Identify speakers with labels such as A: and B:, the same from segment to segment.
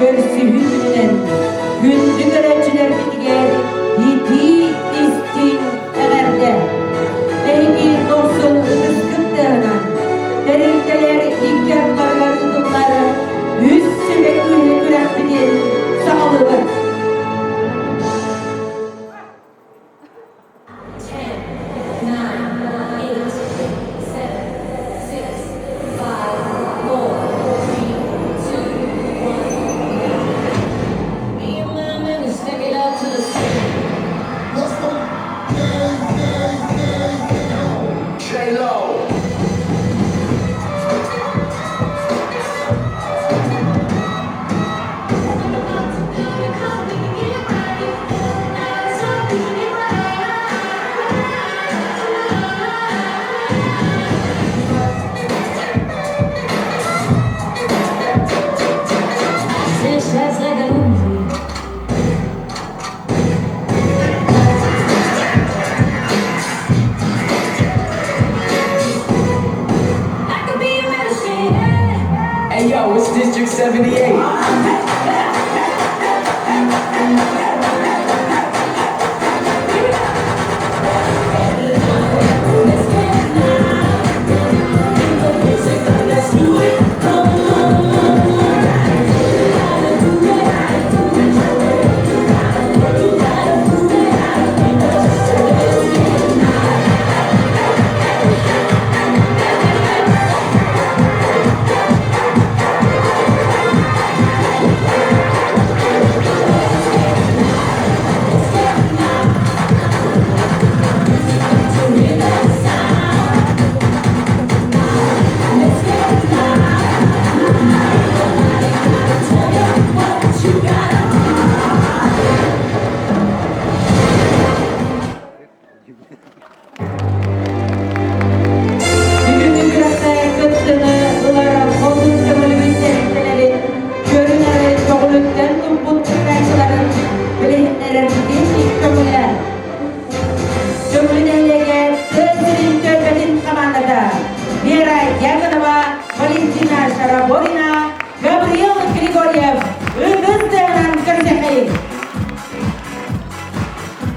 A: görsühünden gündü göreciler bilger yedi istin everde eygi dostun ıskıttığına derindeler ilker karlar tutumları yüz sürekli güreşmedin sağlığı.
B: Hey yo, it's District 78.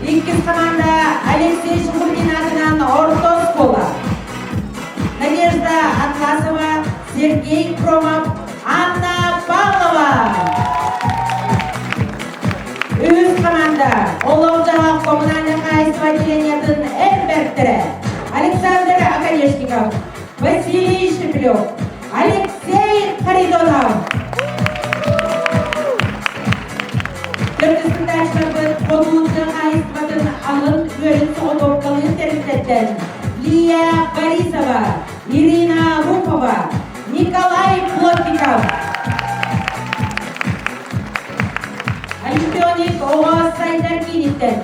A: İlk komanda Alexey Shchurkin adından Orta Skola, Nadezhda Atlasova, Sergey Kromov, Anna Pavlova. Üst komanda Olovcava Kommunalный хозяйство отделениятын эрберттери Александр Акалешников, Василий Шепелев, Алексей Харитонов. Kommunalный хозяйствотын аңын өрін соғытопталын термитеттен Лия Борисова, Ирина Рупова, Николай Плотников. Олимпионик Оғаз Сайдаркиниттен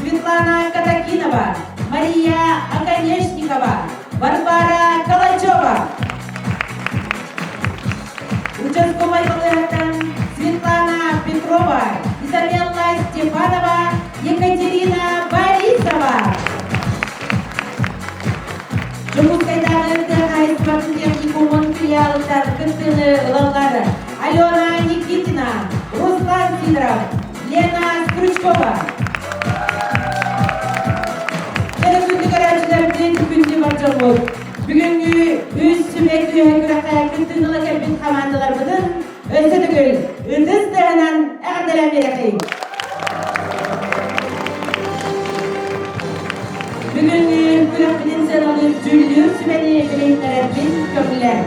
A: Светлана Катакинова, Мария Оконечникова, Варвара Калачева. Участковый коллектив Светлана Петрова, Изабелла Степанова, Екатерина Борисова. Жұмыскайдағы хозяйствоның техникумын филиалында кіртіні ылалары Алена Никитина, Руслан Сидоров, Лена Стручкова. Күнді көрәшілердің күнді бар жолы. Бүгінгі үз сүмекті өкіраққа күттінілі кәлбін командалар бұдың өсі түгіл, үндіз дәрінен әғандалан берекейм. Бүгінгі күрәқпіден сеналы жүлдір сүмені білейтлерін көпілер.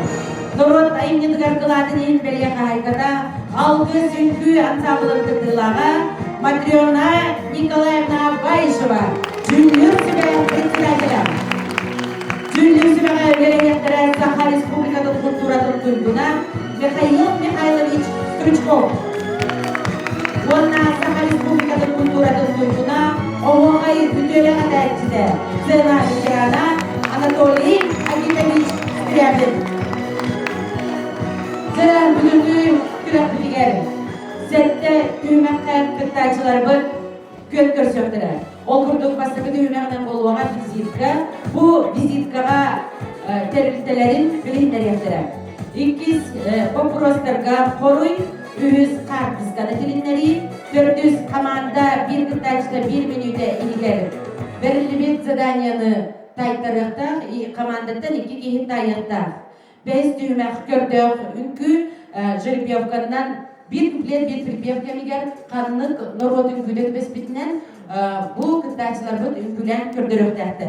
A: Народ айымнедігар қыладының белге қайқада алғы сүнкі ансамблы тұтылаға Матриона Николаевна Байышева жүлдір сүмені председателя. Жүлдесімен өргелегендері Саха Республикадың культурадың тұйдына Михаил Михайлович Стручков. Онна Саха Республикадың культурадың тұйдына оғай бүтелі ғадайчыды Зена ветерана Анатолий Агитович Скрябин. Зена бүгінгі күрәп білгер. Сәтті үймәқтәр күттайчылар бұд көт көрсөктірі. Ол күрдік бастығы үймәғынан болуға визитка. Bu vizitkага terültelerin bilgiler yaptılar. İkiz Boprostarga Koruy, ühüz Karpiskada tilinleri, 400 komanda bir kıtaçta bir menüde iliger. Belirli bir zadanyanı taytarıqta, komandattan iki kihit tayıqta. 5 düğmek kördük ünkü Жеребьевкадан bir kuplet bir pripevka miger kanlık narod ünküdet besbitinden bu kıtaçlar bu ünkülen kördürüqtəxti.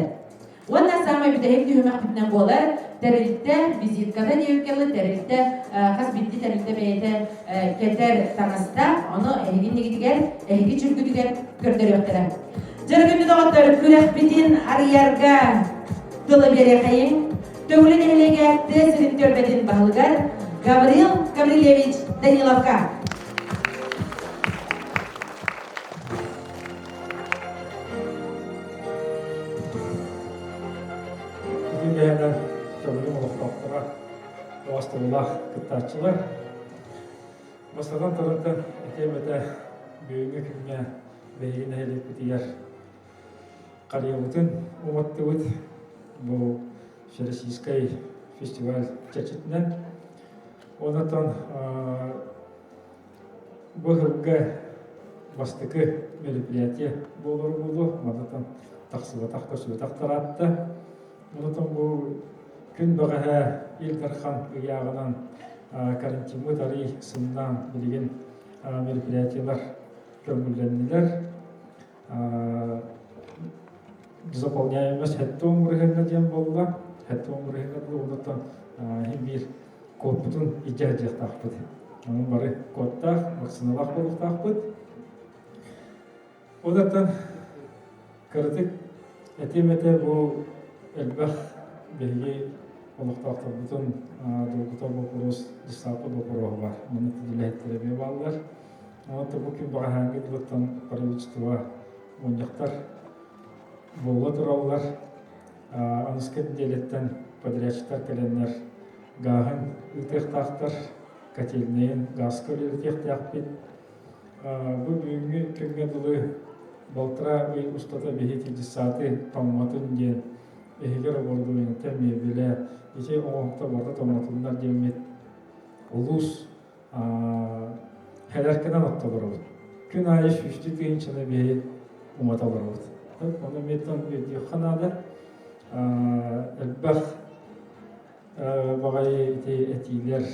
A: Ondan sonra bir de hep düğmek bitinen bolar, teriltte vizitkada nevkeli, teriltte kas bitti teriltte beyete keter tanısta, onu ehgin negidiger, ehgi çürgüdüger kördürüqtəler. Jırgünü doğatları külek bitin arıyarga dılı berekayın, Tövlün elegetti Sirin Törbedin Bahılgar, Gavril Gavrilevich Danilovka.
C: Bugün gelenen Tövlün Oluktaklara Oğastırılaq kıttaççılar. Masadan taraftan etemete büyüğü kümge beyin ehlek bitiyer. Kariyavutun umattığıt bu Всероссийский фестиваль чечетинен. Онатан bu hırgı bastıkı meripiyatı bulur. Onattan taksıva taktasıva taktarattı. Onattan bu gün bağı İldarхан yağınan karantinmu tarih sınıdan bilgin meripiyatlar kömürlendiler. Заполняемость хэттон мурыхэнна дем болла. Хэттон мурыхэнна болла онтан bir кодпутун ижажык тахпыт. Анын бары кодтах, максыналах болук тахпыт. Онтан кырдык этемете бу элбах белги олук тахпытын долгутор бопурус дистапы бопуругу бар. Муну тилехеттеребе балдар. Онтан бу күн багаханга дилоттан правительство монжактар Болла тураллар, аныскен делеттен подрядчиктар кәленлер гағын үтіқтақтар, кәтелінен газ көлі үтіқтақпет. Бұл бүгінгі күнге дұлы балтыра өй ұстата бейхет едісаты тамматын ден әйгер ордуын тәмей біле ете оңықта барда тамматындар демет ұлыс хәләркенен атта барабыд. Күн айы шүшті түйіншіні бейхет ұмата барабыд. Onu metan video kanalda elbaq bagay etiler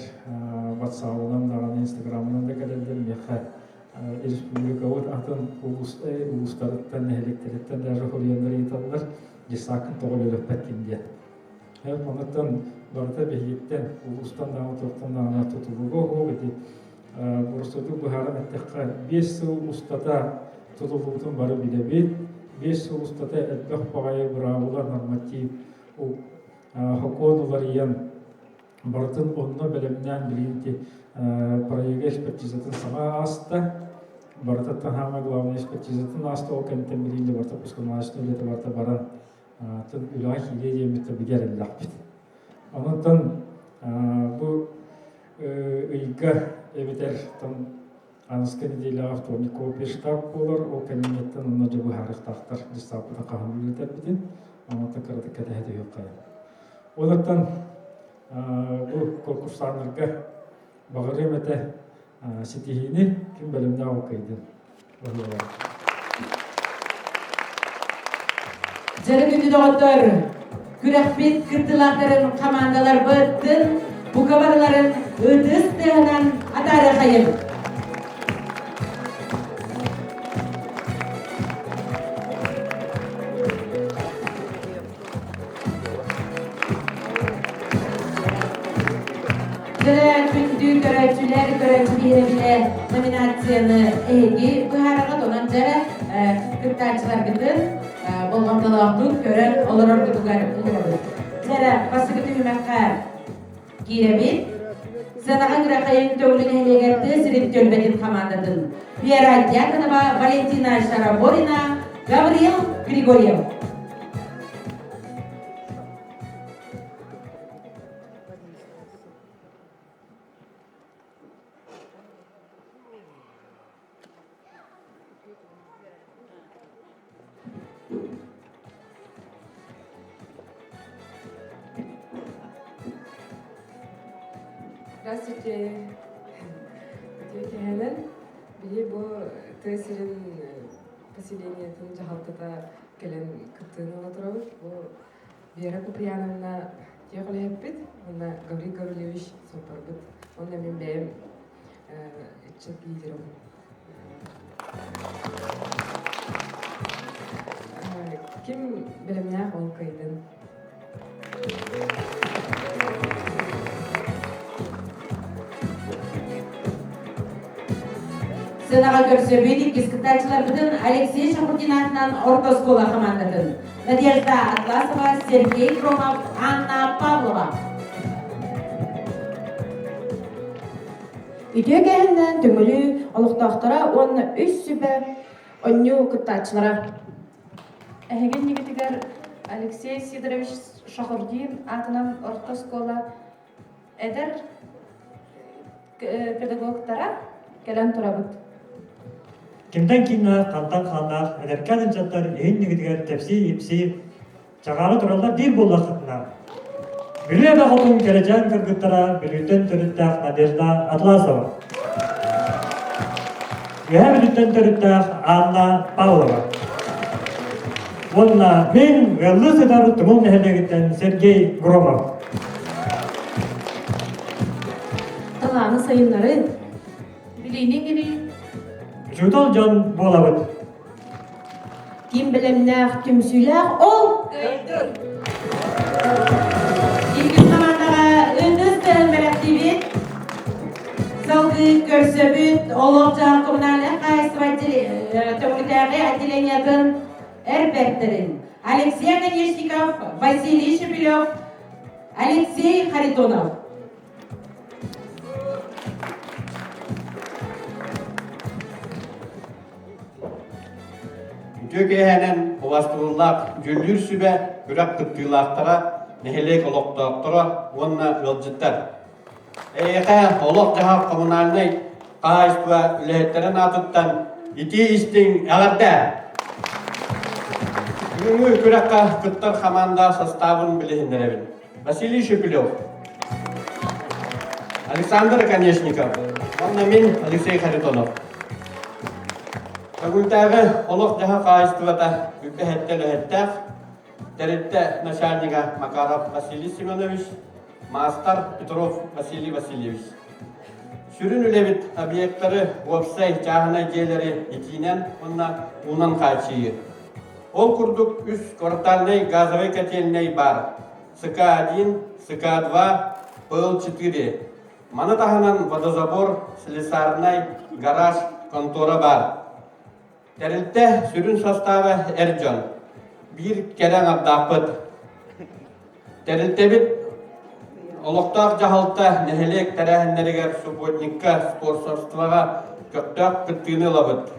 C: WhatsApp'dan da Instagram'dan da gelirler meha Respublika ot atan uluslararası elektrikten de rahoriyanlar yitanlar cisakın toğuluyla petkindiye. Her ondan barda behiyitten ulustan da otortan da ana tutuluğu o eti burası bu haram ettiği 5 ulustada tutuluğun barı bile 5 улустата элбэх багайы бұрағылар норматив хоконулар иян бартын онна бәлемнен білгенде проеге экспертизатын сама аста барта тахама главный экспертизатын аста ол кәнттен білгенде барта пусканалашты өлеті барта баран тын үлаға хиле еметті бігер әллақ бет. Онын бұл үйгі әбетер Аныскен идеялар вторников пештап болар, о кабинеттен онна жабы харықтақтар дистапыда қағын білетер бітін, амата қарады кәдәді yok қайын. Олаттан бұл конкурсанырға бағырым әті сетихini кім бәлімді ауқайдың.
A: Жары күнді доғыттыр, күрәқпет кіртілақтарын командалар бұттын, bu kabarların ödüs dağından atarı қайын. Görevliler nominasyonu ehgi bu harakat olan jara kırtaçlar gıdır bolğamdalıqtın kören olarak gıdıgar jara bası gıdı hümakka girebit Zanağın raqayın tövlün ehligerdi Sirin Törbedin komandadın Vera Dyakonova, Valentina Sharaborina, Gavril Grigoryev.
D: Здравствуйте. Тетя Хелен. Били бу тесирин поселениятын жахалтата келен кыттыны олатырабыт. Бу Вера Куприяновна тиякалайаппыт. Онна Гаврий Гаврилевич сопарбыт. Онна мен бэм чат лидером. Ким белемнях ол кайдын?
A: Сынаға көрсөбүйдік кескітачылар бұдын Алексей Шахутин атынан орта школа командатын. Надежда Атласова, Сергей Громов, Анна Павлова.
E: Үйде кәһіннен төңілі олықтақтара онны үш сүбі онны күттачылара.
F: Әһеген негетигер Алексей Сидорович Шахурдин атынан орта школа эдер педагогтара келен турабыт.
G: Кимден кимна кантан хандар эдеркен инжаттар эйин негидигер тепси ипси чагары туралар дир боллахтына. Биле багытын кележен кыргыттара билүтен төрүттак Надежда Атласова. Яа билүтен төрүттак Анна Павлова. Онна мен веллысыдар тумун нехелегиттен Сергей Громов.
E: Тыланы сайынлары
F: Билейнен гери
G: Жудал жан болабыт.
E: ким білімнәқ түмсүйләқ ол
A: İlgin komandaға öndüz тәлмәрәктебет, салғы көрсөбүт, олықжан коммунальный тәуітәғі отделениятын әрбәктерін. Алексей Конечников, Василий Шепелев, Алексей Харитонов.
H: Төкеһенен уластырыллак жүллүр сүбе үрәк кыттыйлактара нехелек олоктоктора онна ылжыттар. Эйхэ олок жаһа коммунальный кайства үлэхеттерен атыттан ити истиң әгәрдә. Бүгүнкү үрәккә кыттар команда составын билеһиндеребин. Василий Шепелев, Александр Конечников, онна мен Алексей Харитонов. Агультағы олық жаға қайыстывата үккәхеттелі-хеттәқ, дәретті начальнига Макаров Василий Семенович, Мастар Петров Василий Васильевич. Сүрін үлебіт объекттары опсай жағына желері етінен оннан қачыйы. Ол күрдік үс квартальный газовый котельный бар. СК-1, СК-2, ПЛ-4. Маны тағынан водозабор, слесарный, гараж, контора бар. Тәрілтті сүрін составы әрджон. Bir керен абдақпыт. Тәрілтті біт олықтақ жағалта нәхелек тәрәхінлерігер субботникка спорсорстваға көктақ күттіні лабыт.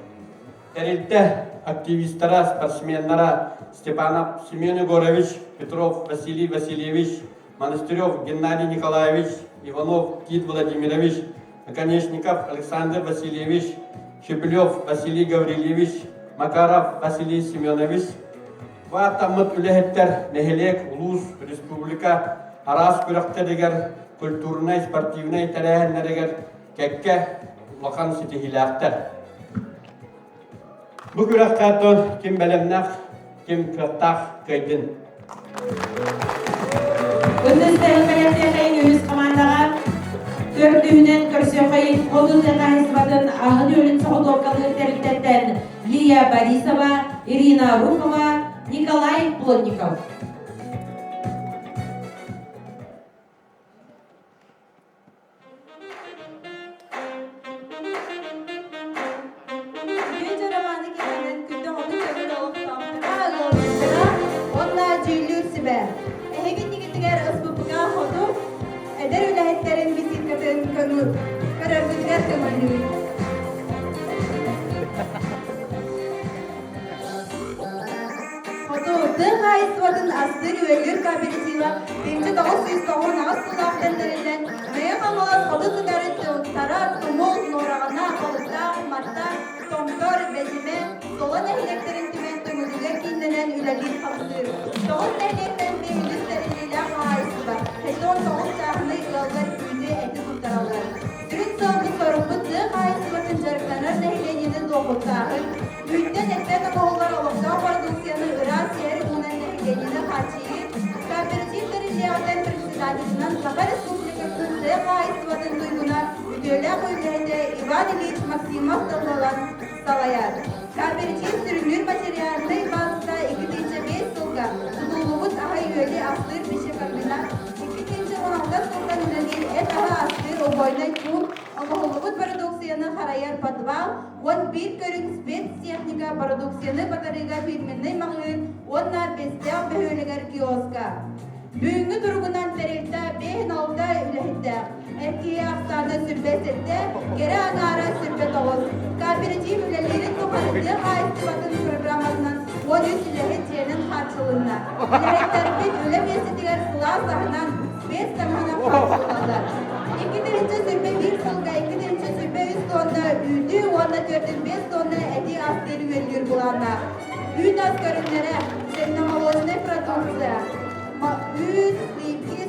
H: Тәрілтті активистара, спортсменнара Степанов Семен Егорович, Петров Василий Васильевич, Монастырев Геннадий Николаевич, Иванов Кит Владимирович, Наконечников Александр Васильевич, Шепелев Василий Гаврилевич, Макаров Василий Семенович. Ватамыт үлэхеттер нехелек улус республика арас күрәктәрегер культурный, спортивный тәрәһеннәрегер кәккә лақан ситихиләктер. Бу күрәккәтон ким белемнәк, ким кыртак кайдын.
A: Öndüz tәлмәрәктәгән үз командаға Төртүнен көрсөйін қолдызыға хесбатын ағын өлін соғылдоққалы тәрілтеттен Лия Борисова, Ирина Рухова, Николай Плотников.
E: онна жүйлүр сүбә. Әһеген нигетигер ыспыпыга ходу эдер үләһеттерин бисиккатын көңүр. Көрөргүзгер көңүлү. Ходу дың айсватын астыр үлгүр кооператива 1990 сулактарынан мыя камалас ходу сыдарын тара тумол норагана калыкта матта томкор бежиме солон электрин тимен төмүлүгер кинденен үләгин хастыр. Тоғыз электрин бейгүстерин илә айсва. Хесон тоғыз чағыны ылгыр үйде эти сутара хачии, кооперативлерин леотен председателинен Саха Республикасының ТК истиватын дуйгуна үтөлі көйлерінде Иван Ильич Максимов тылылан салаяр. Кооператив сүрүнүр материалны базыда 2005 жылга тутулугут ахай өйли астыр бишекармина 2016 жылдан үлелер эт аха астыр обойнай тун Оголубут продукцияны хараяр подвал, он бир көрүн спецтехника продукцияны батарейга фирменный маңын, онна бестег бөхөлегер киоска. Бүгүнкү тургунан терелте 5-6 үлехитте. Эрки актаны сүрбесетте, кере анара сүрбе тоғыз. Кооператив үлелерин тухарыды айыстыбатын программасынан 13 үлехит жерinin харчылына. Үлехиттербит үлемесетигер сыла сахынан 5 тамана харчылындар. 2-нче сүрбе 1 сылга, 2-нче сүрбе 3 тонна үйді, онна 4-5 тонна әди астыры өлгір булана. Үйд аскөрінлері сенномолозный продукция. Үйд, липки,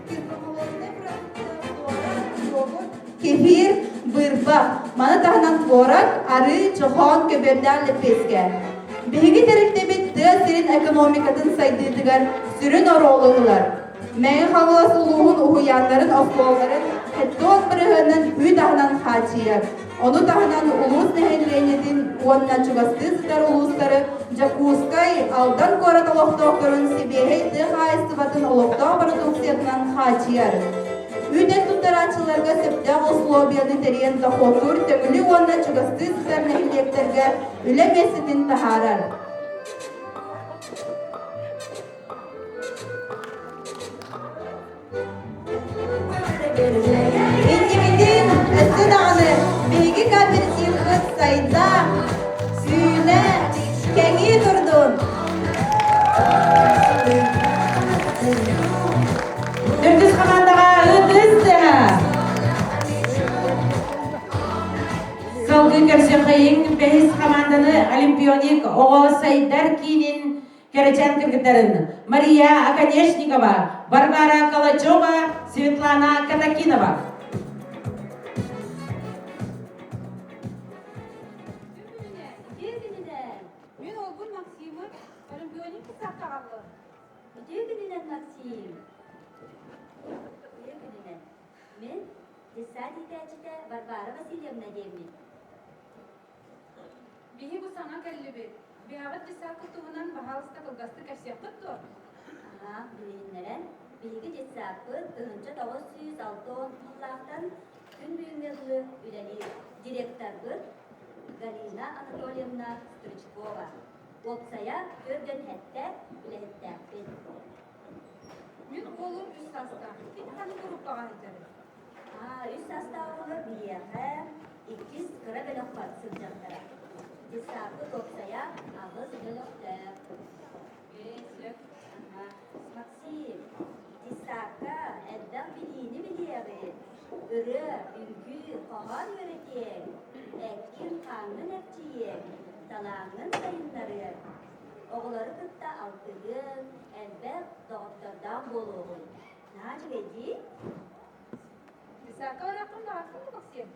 E: кирпомолозный продукция, кефир, бырба. Мана тағынан творог, ары, чохон, көберден лепеске. Беги теректебет сирин экономикатын сайдыдыгар сүрін оролығылар. Мәйін қалуас ұлуғын ұғыянларын офлоларын әттон бірігінің үй тағынан хачия. Onu тағынан ұлыс нәхенленетін онна чугастыздар ұлыстары Жакускай алдан көрат олықтоқтырын Сибирей дық айыстыбатын олықтоқ продукциятынан хачияр. Үйден тұттарачыларға сөптәқ условияны терен доходур төгілі онна чугастыздар нәхенлектерге үлемесетін тахарар. Индивидин өсі дағаны бейгі кооперативі сайда сүйіне кәңі тұрдың.
A: Үрдіс командаға үдісті. Салғы көрсе қайын бәйіз команданы олимпионик оғы сайдар кейінен Керечан кіргіттерін Мария Аконешникова, Варвара Калачева, Светлана Катакинова.
E: Мен олбун Максимов, олимпионик сақтағалы. Үтегінінен Максим. Үтегінінен. Мен десады тәчіті Варвара Васильевна деймін.
F: Биһи бу саңа кэллибит. Биһабат дисаа кутуһунан баһалыста кылгасты кэпсиэхпит дуо.
E: Билиннерен, биһиги десаппыт 1906 жыллаахтан күн бүйүнгелы үлели директорбыт Галина Анатольевна Стручкова. Олсая көргөн хетте үлехеттээппит.
F: Мен олум үс таста. Бит ханы группаға айтары.
E: Үс астауылы биэхэ, иккис кыра бөлөкпат сылжактара. Десаппы Олсая агыс бөлөктөр. Максим, десапка эддак билини билиэбит. Үрі, үңгі, қоғар өретен, әккін қаңын әпчиен, талаңын сайынлары. Оғылары күтті алтығын, әлбәк доғыптардан болуғын. Нағажы бәді?
F: Дисака орақын бағақын мı Максим?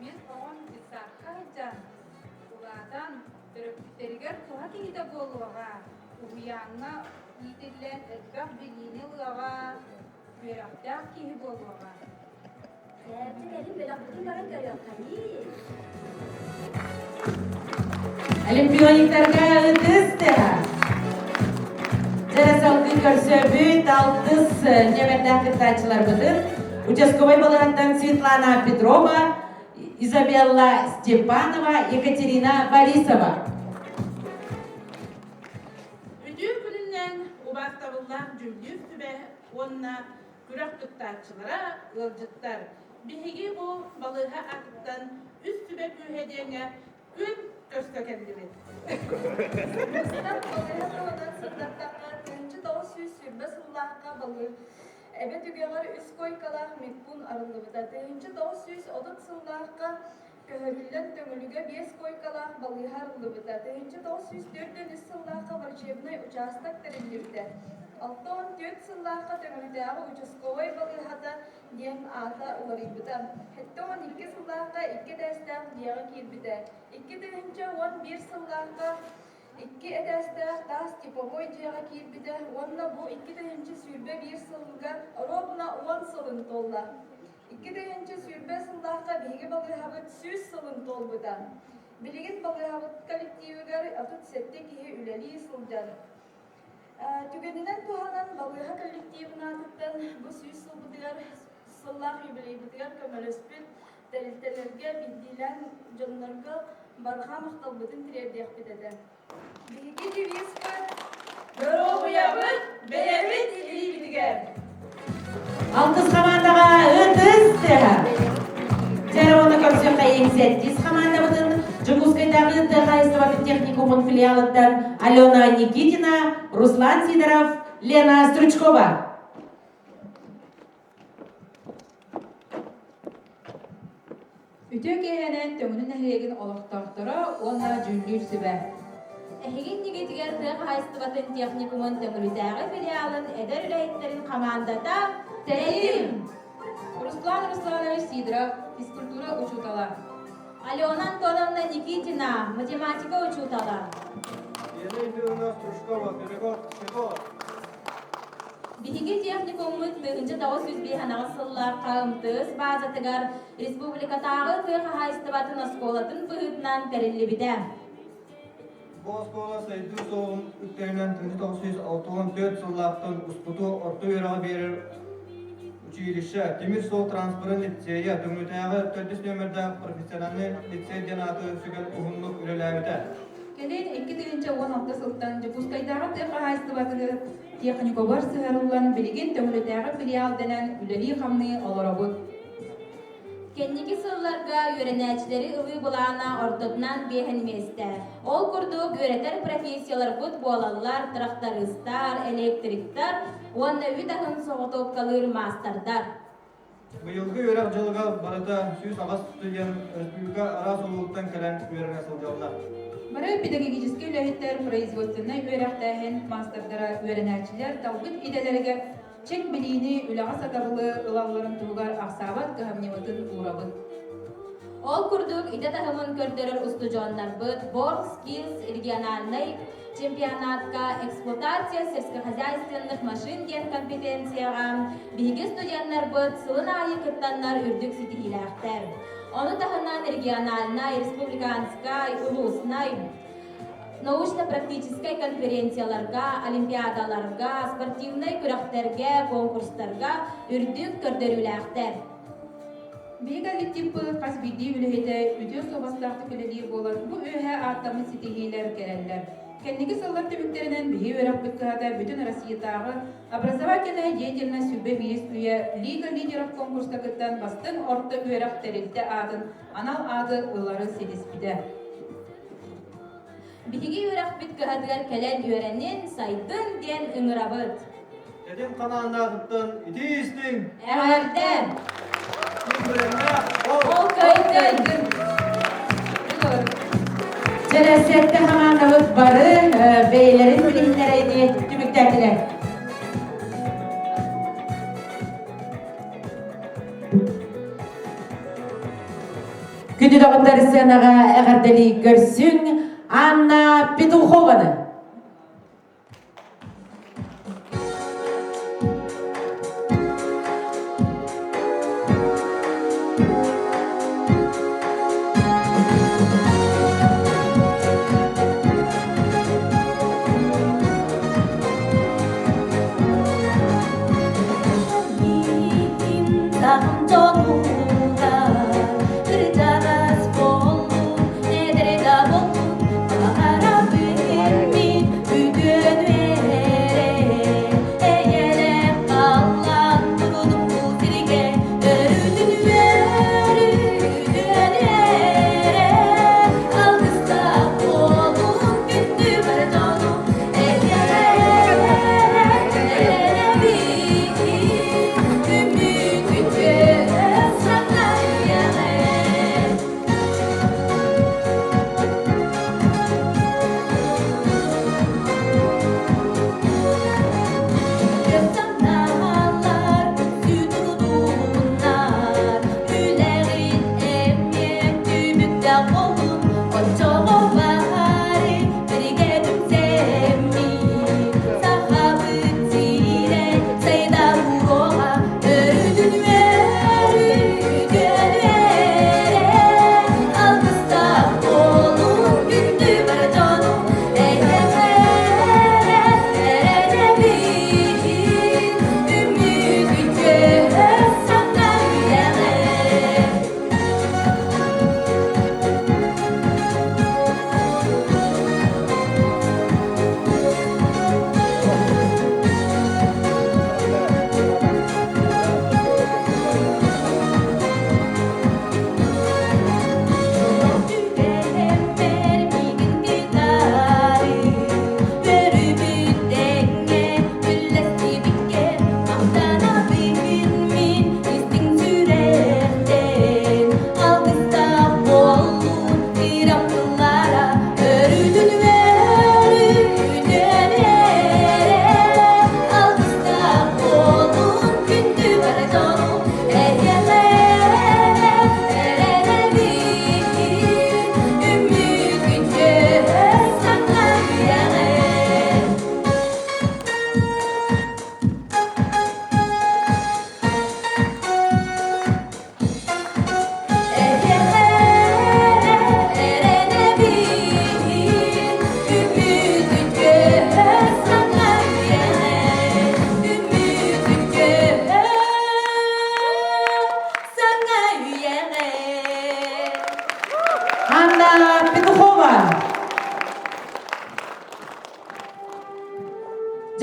F: Мен оған дисака жан. Уладан түріктергер туға кейді болуға. Уянна итилен эдбак билини улаға. Берақтақ кейі болуға.
E: Сәбді кәлім бөліқтің барын көріyor қали.
A: Олимпиониктарға үдісті. Жара салғы көрсі бүт алтыс небердақ кітачылар бұдын. Участковой балағаттан Светлана Петрова, Изабелла Степанова, Екатерина Борисова.
I: Үдür gününden ubastavullah cüldüf tübe onunla gürak tuttaçılara ılcıttar. Bihigi bu balığa akıttan üst tübe gühediyene gün göstökendiri.
D: Mesela balığa doğadan sırdattaklar önce doğu sürbes ullahka balığı. Evet ügeleri üst koykalar mikbun arılığıda. Deyince doğu süs odak sığlahka Köhöbüllen töngülüge 5 койкалах балыйхар улыбыта. Тегенче 904 сыллахка врачебный участок терилибде. 6-4 сыллахка töngülüдәгы участковый балыйхата дем ата уларыбыта. Хетте 12 сыллахка 2 дәстәк дияғы кирбиде. 2 тегенче 11 сыллахка 2 эдәстәк тас типовой дияғы кирбиде. Онна бу 2 тегенче сүрбе 1 сылга ровно 10 сылын толла. 2 тегенче сүрбе сыллахка биги балыйхабыт 100 сылын толбыта. Билигит балыйхабыт коллективигар атут сетте кихи үлели сылдан. Түгенінен туғанан балыға коллективына тұттан бұл сүйіс сылбыдығар сыллақ юбилейбыдығар көмөлөспіт тәрілтелерге білділен жонларға барға мақталбыдың тірердек бітеді. Биги девизка «Дорогуябыт, бәйәбіт илейбідігер».
A: Алтыз командаға ытыз тәға. Жарауына көрсөкқа еңсет. Тиз команда бұдың Жукускайдағы Тайстыватын техникумын филиалыттан Алена Никитина, Руслан Сидоров, Лена Стручкова.
F: Үтө кеһенен төңүнүн әһиегин олохтоохтора уонна жүллүр сүбэ.
J: Эхигин нигитигер тыга хайстыбатын техникумын төңүлүдәгы филиалын эдер үлэйиттерин командата Тәйим.
F: Руслан Русланович Сидоров, физкультура учутала.
J: Алена Антоновна Никитина, математика учутала. Биһиги техникуммут быгынчы 905 сыллар каымтыс базатыгар республикатагы тыга хайстыбатын осколатын быгытынан териллибиде.
K: Bu oskola sayıdır soğun ülkelerinden 1964 sıllardan usputu orta yöreğe verir училище. Темир сол транспорын лицея, Дымытаяғы 4 нөмірді профессиональный лицей денаты сүгел ұғынлық үлеләбіді.
F: Келен 2016 сылтан Жукускайдағы тыга хайстыбатыгы техникобар сыгарылан билигин төңүлүдәгы филиал денен үлели хамны олоробут.
J: Кенники сылларга үйренәчилери ылы булана ортотунан бехенместе. Ол курдук үйретер профессиялар футболалар, трактористтар, электриктар, онна үдахын соғытоп мастардар.
K: Быйылғы өрек жылға барыда сүйіс ағас студент республика ара солуықтан кәлән үйеріне сылдалда.
F: Бары педагогический үләһиттер производственный үйрәктәһен мастардара үйренәчилер талбыт иделерге чек билини үләгә сатабылы ылалларын тугар аксабат кахамневатын урабыт.
J: Ол курдук иде тахымын көрдөрөр устужондар быт Борскис региональный чемпионатка эксплуатация сельскохозяйственных машин ден компетенцияга биги студенттер быт сылын айы кыттаннар үрдүк ситихиләхтер. Оны тахынан региональный, республиканскай, улусный научно-практической конференцияларга, олимпиадаларга, спортивный күрәхтерге, конкурстарга үрдүк көрдөрүләхтер.
F: Бига литтипы касбиди үләһите үтө собастакты көлели болар. Бу өһә аттамы ситихилер керәлләр. Кеннеги сыллар төбүктеринен биһи өрәк бүткәдә бүтүн Россиядагы образовательная деятельность сүбе бирис үе лига лидеров конкурста кыттан бастын орто өрәк терилте атын анал ады ылары селиспиде.
J: Биһиги үрәк бүткәдәр кәлән үйрәнен сайдын ден ыңырабыт.
K: Edin kanalına tuttun, iti istin.
J: Әгәрдән
K: Ol
J: ол көйден
A: Cenazette hamandabız barı beylerin bilimlereydi tümüklerdiler. Күнді дағындар сценаға әғардeli көрсün Анна Петухованы.
J: Me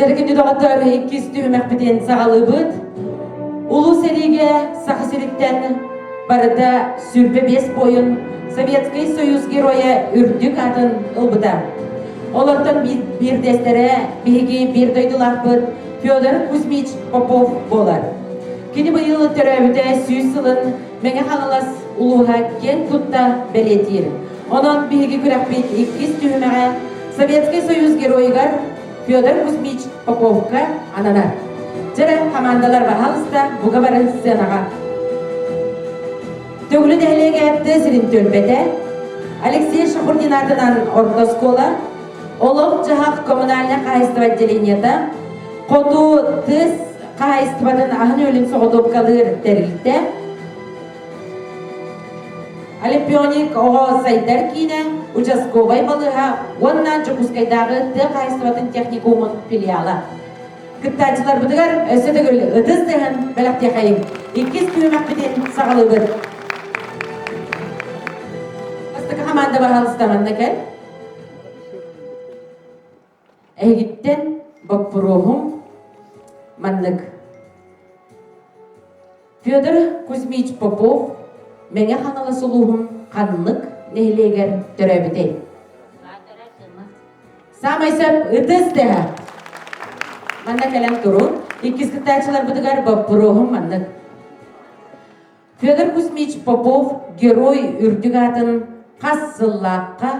A: Жаркинди доғаттар 2 түймәкпеден сағалыбыд. Улу сериге сақысырыктен барыда сүрбе 5 бойын Советский Союз героя үрдік атын ұлбыда. Олардың bir дәстері беге bir дойдылақпыд Федор Кузьмич Попов болар. Кені бұйылы түрәбіде сүйіс сылын мәңе қаңылас ұлуға кен тұтта бәлетер. Онын беге күрәкпет 2 түймәға Советский Союз геройгар Федор Кузьмич Поповка ананар. Жәрі командалар бағалыста бұға бары сценаға. Төгілі дәлеге тәсірін төлбеті, Алексей Шахурдин артынан орта скола, Олов жағақ коммунальный қайыстыва отделениеті, Қоду тіз қайыстывадың ағын өлім соғыдып қалыр тәрілді. Олимпионик оғы сайдар кейіне участковай балыға оннан жүкускайдағы ты қайыстывадың техникумын филиалы. Күттачылар бұдығар өсі түгіл ұтыз дығын бәліқте қайым. 2 күймәкпеден сағалы бұд. Қыстықы команда бағалыстаманда кәл. Әйгіттен Баппырохым маннык. Федор Кузьмич Попов мәңе қаңылы сұлуғым қанлық нәйлегер түрәбіде. Самайсап ұтыз дәға. Манда кәлем тұру. 2 кітачылар бұдығар Баппырохым маннык. Федор Кузьмич Попов герой үрдік атын қассыллаққа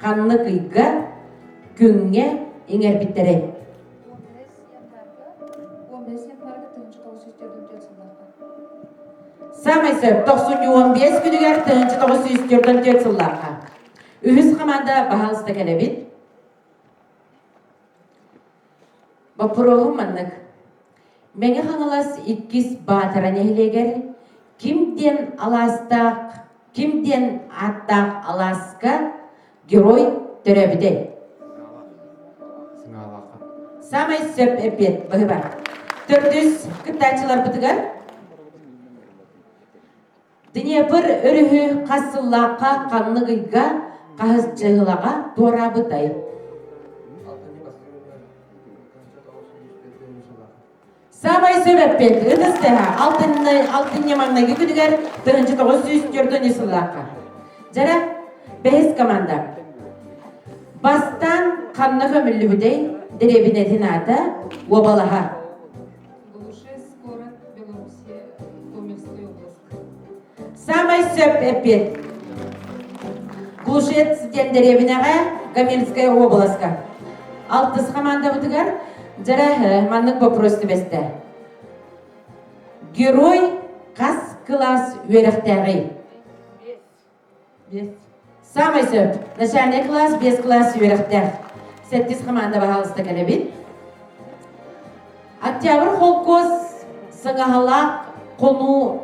A: қанлық үйгі күнге еңер біттері. Самайсып 915 күнігер 1904 сыллаққа. Үхіз қаманда бағалысты кәлебет. Баппырохым маннык. Мәңе қаңылас 2 батыран әйлегер, кимден аттақ аласка герой түрәбіде. Самай сөп әпет бұғы бар. 400 күттачылар бұдығар. Днепр өрігі қасыллаққа қанлы ғыйға қағыз жағылаға туара бұдай. Самай сөп әпет ұдыстыға алтын немаңнағы күдігер 1904 сыллаққа. Жара 5 команда. Бастан қанлы ғымілі бұдай деребінетін аты Обалаға. Самай сөп әпет. Глушец ден деребінаға Гомельская обласка. 6 команда бұдығар жарағы манның вопросты бесті. Герой қас класс өріқтәғи. Самай сөп. Начальный класс, 5 класс өріқтәғ. 7 команда бағалысты кәлебет. Октябрь холкоз сыңағалақ қону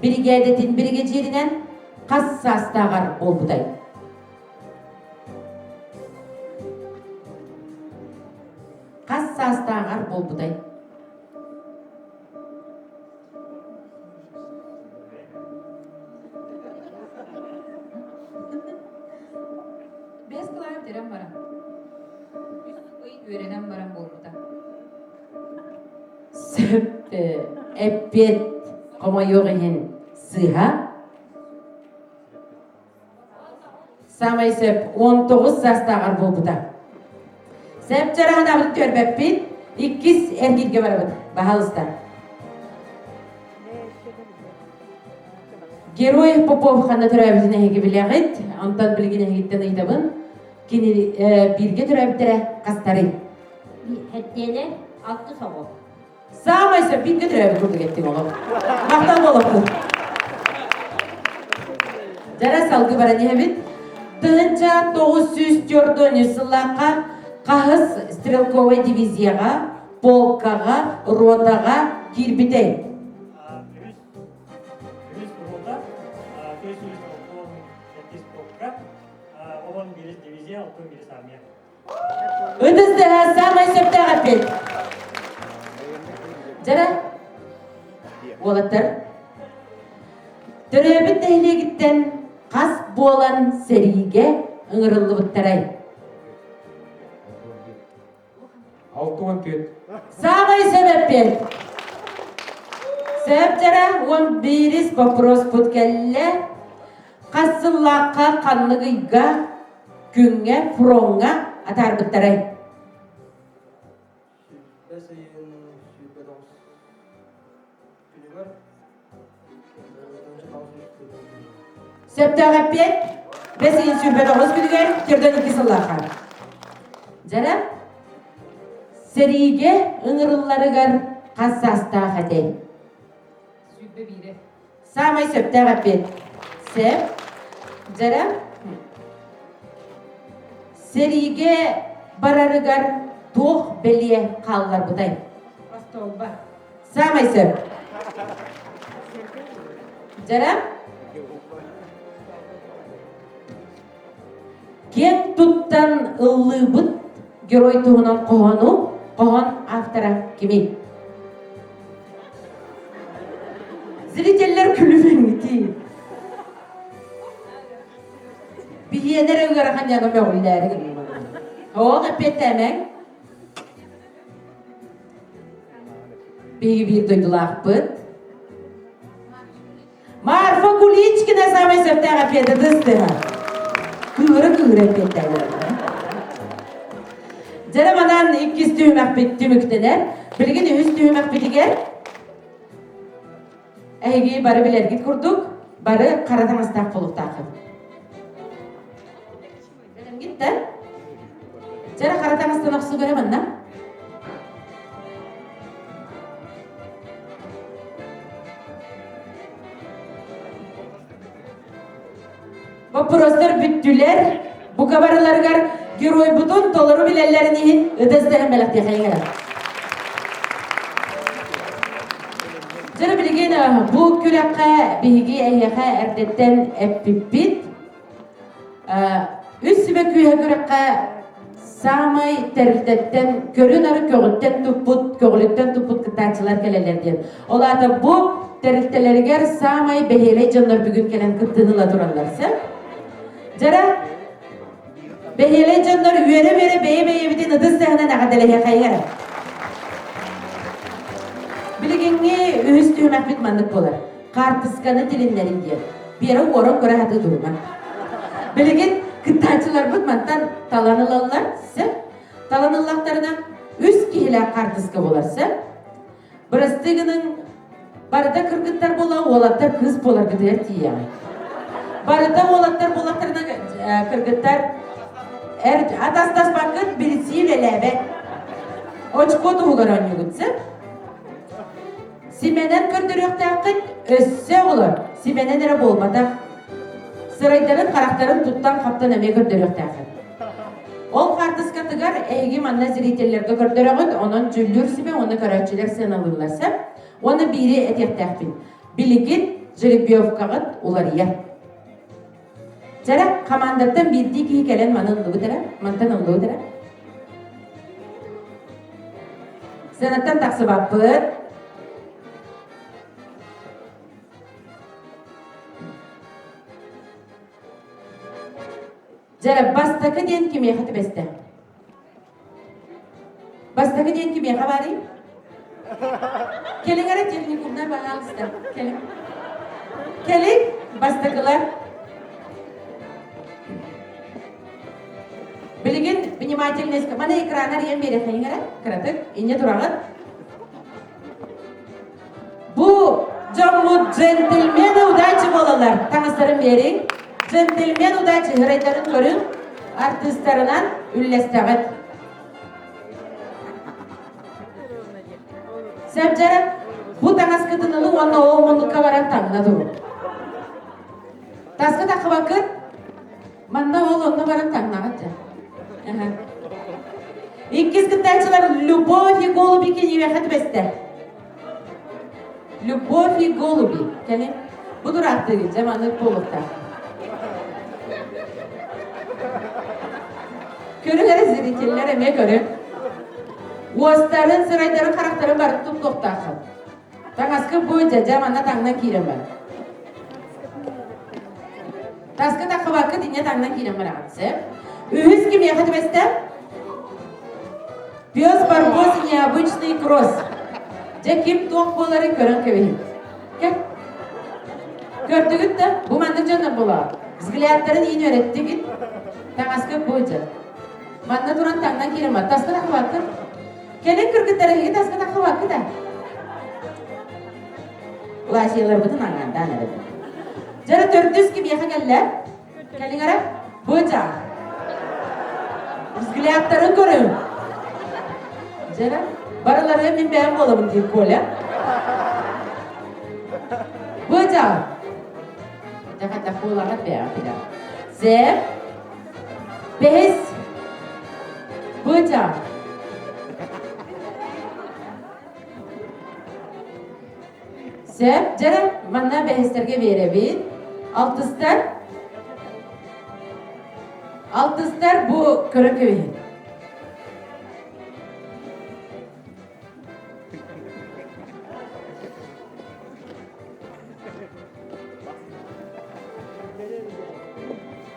A: бригадетін бірге жерінен қас састағар ол бұдай. Қас састағар ол бұдай.
F: Бес қылайым терем барам. Өренем барам болмыда.
A: Сөп әппет қома yoğun sıha. Samay söp 19 sastağar bolbuda. Söp jarağına abıdı törbepпит 2 erkekge barabıdı. Bahalıstan. Герой Попов хана төрәбитіне хеге біләғыт, антан білгіне хегеттен айтабын, кені бірге төрәбіттері қастары.
J: Әттелі 6 соғып.
A: Самайса бірге төрәбіт күрді кеттің олып. Мақтан болыпты. Жара салғы бара не бит? Тығынша 904 сыллаққа қағыз стрелковый дивизияға, полкаға, ротаға кирбітей. Ыдызды самай сөптәғ апет. Жара, олаттар. Төрәбіт әйлегіттен қас болан сәриге ұңырылы бұттарай.
K: 6-4.
A: Самый себеппен. Себептері он бирис вопрос бүткелі қасылаққа қанлығыға күнге фронға атар бүттірі. Септаға пет, бәсейін сүрбет оғыз күдіген, керден 2 сыллаға. Жара, сәріге ұңырыларығар қассастаға қәдей.
F: Сүрбе бире.
A: Самай септаға пет. Сеп, жара, сәріге барарығар тоқ бәлие қалылар бұдай.
F: Астолба.
A: Самай сеп. Жара, кен туттан ыллы бұд герой туғынан қоған автора кеме? Зрителлер күлімен Биенер өңгері қанияны мәғылдәрі. Оғы петтәмәң. Бейгі бір дойдылақ бұд. Марфа Куличкина самай сәптәға петі дыстыға. Күрі петтәгі. Жараманан 2 түйімәк түміктенер. Білген 3 түйімәк бітігер. Әйге бары білергет күрдік. Бары қаратан астақ болуқтақы. Білім кетті? Жара қаратан астан ақсы көремін, на? Вопростар бүттілер, бұға барыларғар герой бұтын толыру білелерінен үдістігін бәліқте қайғыра. Жыры білген бұл күрәққа бейге әйеқа әрдеттен әппіппет. Үсібе күйе күрәққа самай тәрілтеттен көрін ары көгіттен тұппұт, көгіліктен тұппұт кітачылар келелерден. Олады бұл тәрілтелергер самай бәйелей жанлар бүгін келен күттініла тұраларсы. Жара, бәйелей жанлар үйері-бері бәйе-бәйе бітін ұдыстығынан ағадалайы қайғара. Білігенге өз түйім әкбет мандық болар. Қартысқаны тілінлерінде. Бері орын көрі аты дұрма. Білеген кітачылар бұд мантан таланылалар. Таланылақтарына өз кейілі қартысқы боларсы. Бірістігінің барыда кіргіттар бола, олаттар күз болар күдер тия. Барыда олаттар болақтарына кіргіттар атастас бақыт бірісіл әләбе. Очко тұғылар өне күтсі. Сименен көрдіректі ақыт өссе олар. Сименен әрі болмадақ. Сырайдарын қарақтарын тұттан қаптан әме көрдіректі ақыт. Ол қартысқатығар әйге манна зрителерге көрдірекіт, оның жүлдір сібе, оны көрәтшілер сен алыларса, оны бире әтекті ақпен. Білігін жеребеовқағыт олар ер. Жара, қамандаттан бірді кей кәлін мантан ұлы өдірі. Сенаттан тақсы баппыт. Жара, бастақы ден кеме қаты бәсті? Бастақы ден кеме қабары? Келің әрі техникумдар бағалысты. Келің, бастақылар. Білген, внимательность, мана экранар ен бере қайын әрі? Кіратық, ене тұрағыт. Бұл жаммут джентльмені удачы болалар. Таңыстарын берің. Джентльмен удачы ғырайдарын көрін артисттарынан үллестағыт. Сәп жарып, бұ таңасқытынылы онна оңмұндыққа баран таңына тұру. Тасқы тақы бақыт, манна ол онна баран таңына ғатты. Иккіз кітайчылар «Любовь и голуби» кені вәқіт бәсті. «Любовь и голуби». Кәлем, бұ тұрақты жаманы болықта. Көрігері зрителер әме көріп. Уастарын, сырайдарын, қарақтарын барып тұп тоқтақы. Таңасқы бойынша жаманна таңнан кейрен бар. Тасқы тақы бақы дене таңнан кейрен бар ағатсы. Үйіз кеме қаты бәсті? Пес барбос необычный кросс. Же ким тоқ болары көрін көбейін. Кел. Көрдігіт та, бұл мандың жонын бола. Взглядтарын ең өретті таңасқы бойды. Манда туран таңнан керім бар. Тасқы тақы бақы. Келін күргіттәрігі тасқы тақы бақы да. Ула şeyler бұдың аңғандан әреді. Жары 400 кім еқа кәлі. Келін әра, бойда. Взглядтарын көрін. Жары, барылары мен бәрін болымын дейіп көйлі. Бойда. Жақатта қолағат бәрін пейді. Зәп. Бәз. Бойда. Зәп. Жары, манна бәзтерге беребейін. Алтыстар бұл көрі көйін.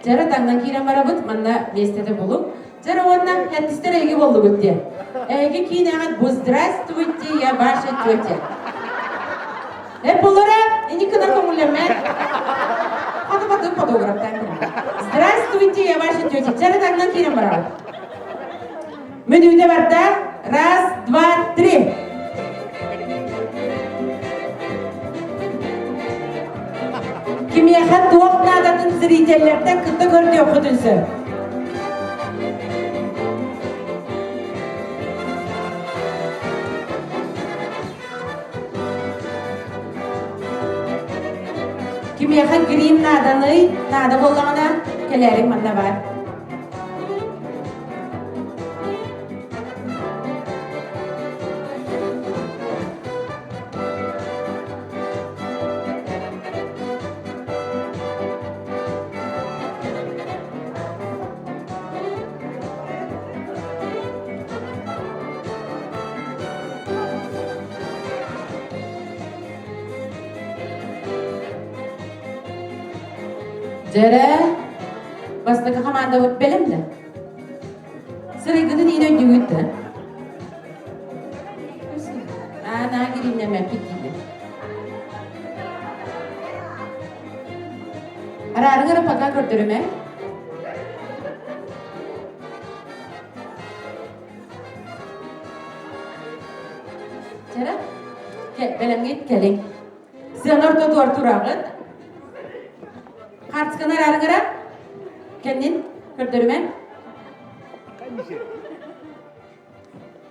A: Жары таңдан кейрен бара бұд, манна местеді болу. Жары онна әттістер әйге болды бұдде. Әйге кейін ағат бұл здравствуйте, я ваша тетя. Бұлыра, әне күнін көңілермен. Қады фотографтан күнін. Здравствуйте, я ваша тетя. Жары таңдан кейрен бара бұд. Мүдуді барда. Раз, два, три. Кимияхан туақ надатын зрительлерді күтті көрді оқытынсы. Кимияхан грим наданы, нады болғана келерің манда бар. Jere, bastı komanda ut belimde. Sırıgının yine düğüttü. Ana gireyim de ben bittiğinde. Ararıngara paka kurdurume. Jere, gel benim git gelin. Sen orada dur durağın. Qartısqanar arıngara, kendin kördürümen.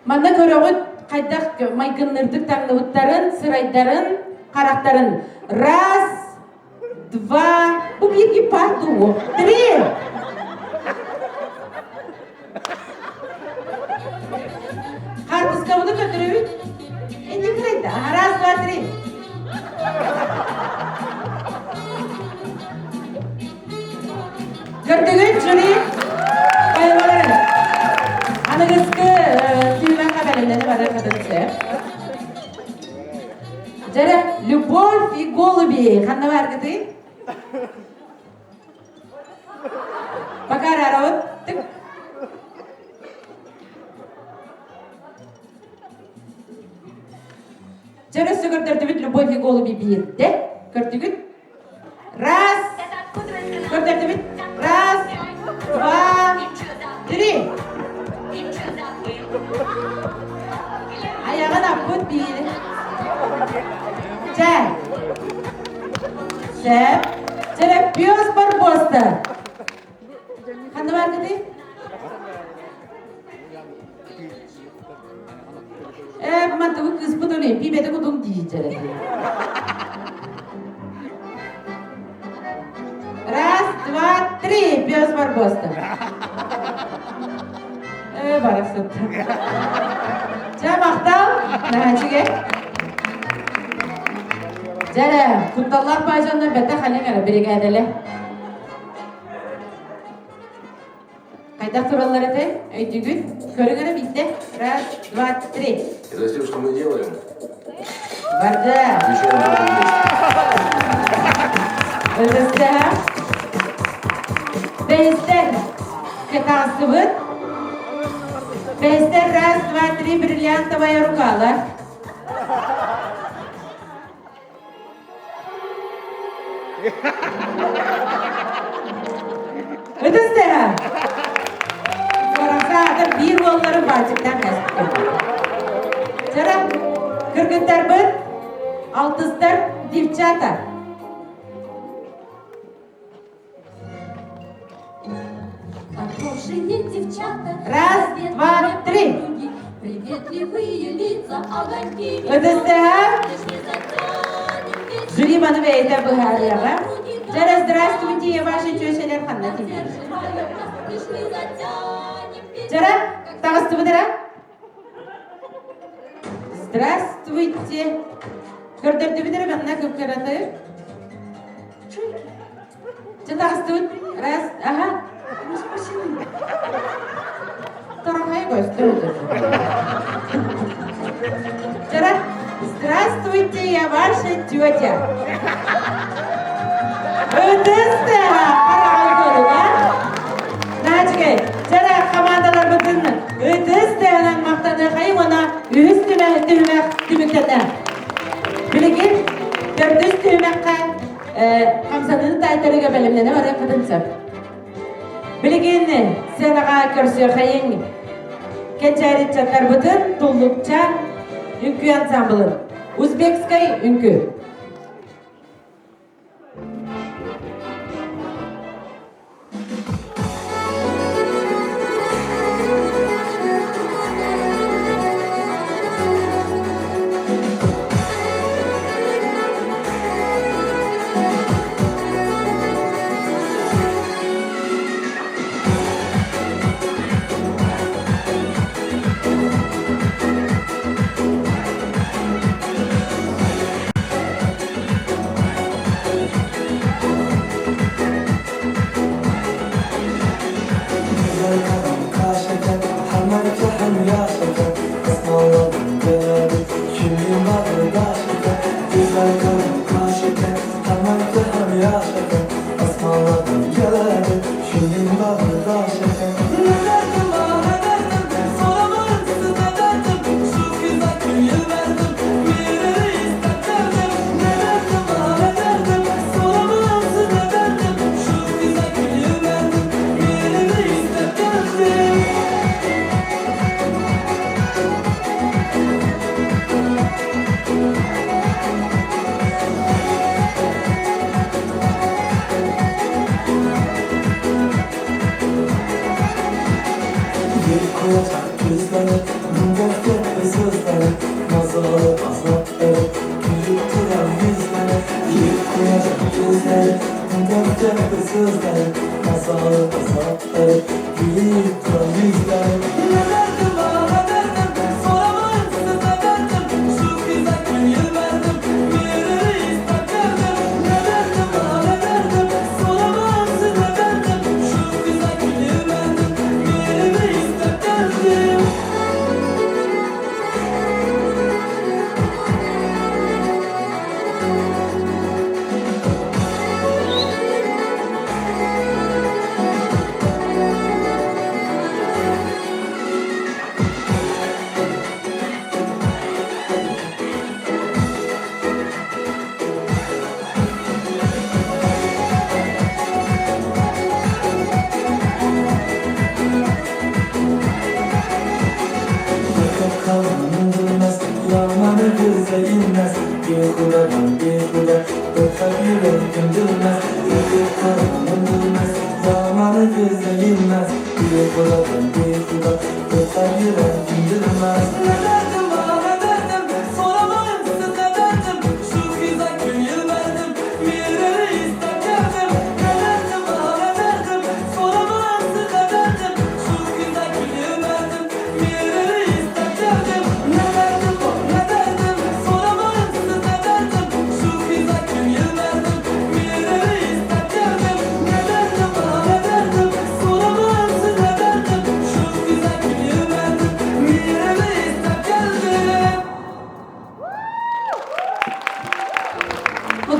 A: Manda köröğüt qaydaq maykınırdık tаңлыбыттарын, sırayddарын, qaraqtарын. Раз, два, bu birgi pardu, три. Qartısqa bunu kördürübüt. Endi kırayda, раз, два, три. Gördüğün jüri bayılmaları. Anıgızkı filmen haberlerinde var arkadaşlar. Jara Любовь и голуби. Kanna var gidi? Bakar arawat. Jara sögördürbüt Любовь и голуби birde. Gördüğün. Раз. Gördürbüt. Раз, два, три. Ayağına put bir. Çek. Çek. Çek. Piyos barbosta. Kandı var gidi? Mantı bu kız bu dönüyor. Bir bede kudum diyeceğiz. Раз, два, три. Пес барбоста. Барасın. Жа мақтал. Нәчіге. Жара, құтталар байжандар бәті қален әрі бірге әділі. Қайдақ туралар әті? Өйтігін. Көрің әрі бітті. Раз, два, три.
B: Это все, что мы делаем?
A: Барды. Öldürsü. Beyster. Ketansı bud. Beyster Раз, два, три, бриллиантовая рукава. Ыдыстыға. Сорақа адам bir болларын бачыктан кәсіпті. Жара, кіргіндер бір, алтыстар, девчата.
J: Хорошие девчата.
A: Раз, два, три.
J: Приветливые лица, огоньки.
A: Ыдыстыға. Жюри баны бәйді бұғарияға. Жара, здравствуйте, ваши чөшелер қанна теңдер. Жара, тағысты бұдыра. Здравствуйте. Көрдірді бұдыра қанна көп көраты. Тағысты бұд. Раз, ага. Торахай гости. Жара, здравствуйте, я ваша тетя. Ыдыстыға қарағай көріға. Начкай, жара командалар бұдын ыдыстығынан мақтаны қай ona üstüme tümüktene. Bilgin, dördüz tümekka kamsanını taytarıga bölümlerine var ya kadınsa. Bilgin, senağa körsü xayın keçerit çatlar бұдын tullukça ünkü ansambılın. Uzbekskay ünkü.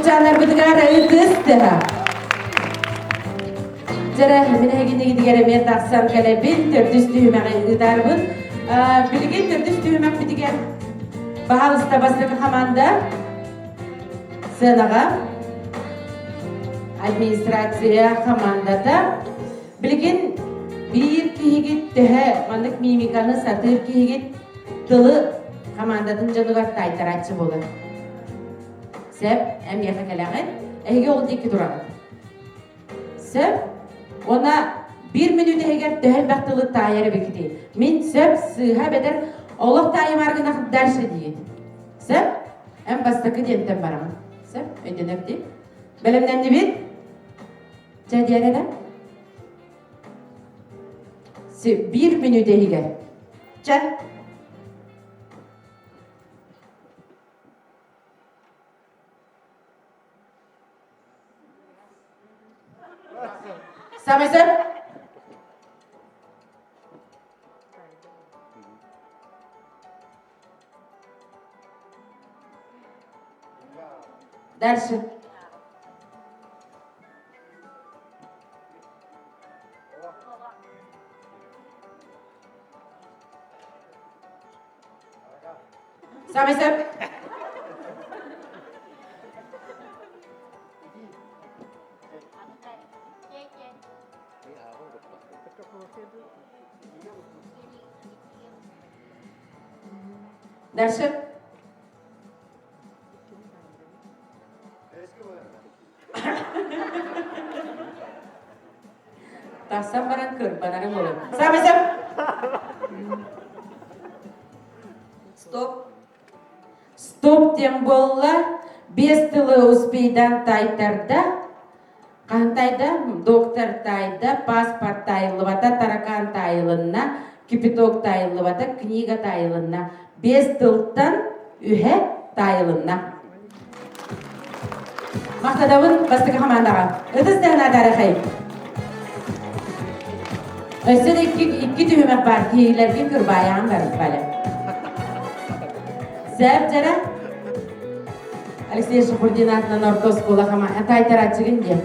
A: Canlar bıdıgar ıdıstığa. Jara, mine gidi gere men taksam kele bin tördüstüğüme ıdarbın. Bilgin türdüs tüymek bitigen bahalısta bastığı hamanda Senaga administrasiya hamandada bilgin bir kihigit tehe mandık mimikanı satır kihigit tılı hamandatın canıgar taytaratçı bolur. Sep em yaka kelangen ege oldu iki duran. Sep ona bir minüte heger tehel baktılı tayarı bekiti. Min sep sıha beder Allah tayım argına dersi diye. Sep em bastakı diyentem baram. Sep ödenek değil. Belemden ne bir? Cediyene de? Bir minüte heger. Çel. Samesep. Dersi. Samesep. Dersi. Tasam barang ker, barang boleh. Samesep. Stop. Stop тем болла без тылы успейдан тайтарда кантайда доктор тайда паспорт тайылыбата таракан тайылынна кипяток тайылыбата книга тайылынна без тылттан үһе тайылынна мақтадабын бастығы хамандаға ыдыс дәна тарихай өсі де iki түймек бар кейлерге күрбаян бар бәлі Зәп жара Алексей Шахурдин атынан орта скола хама тайтарат жигин де.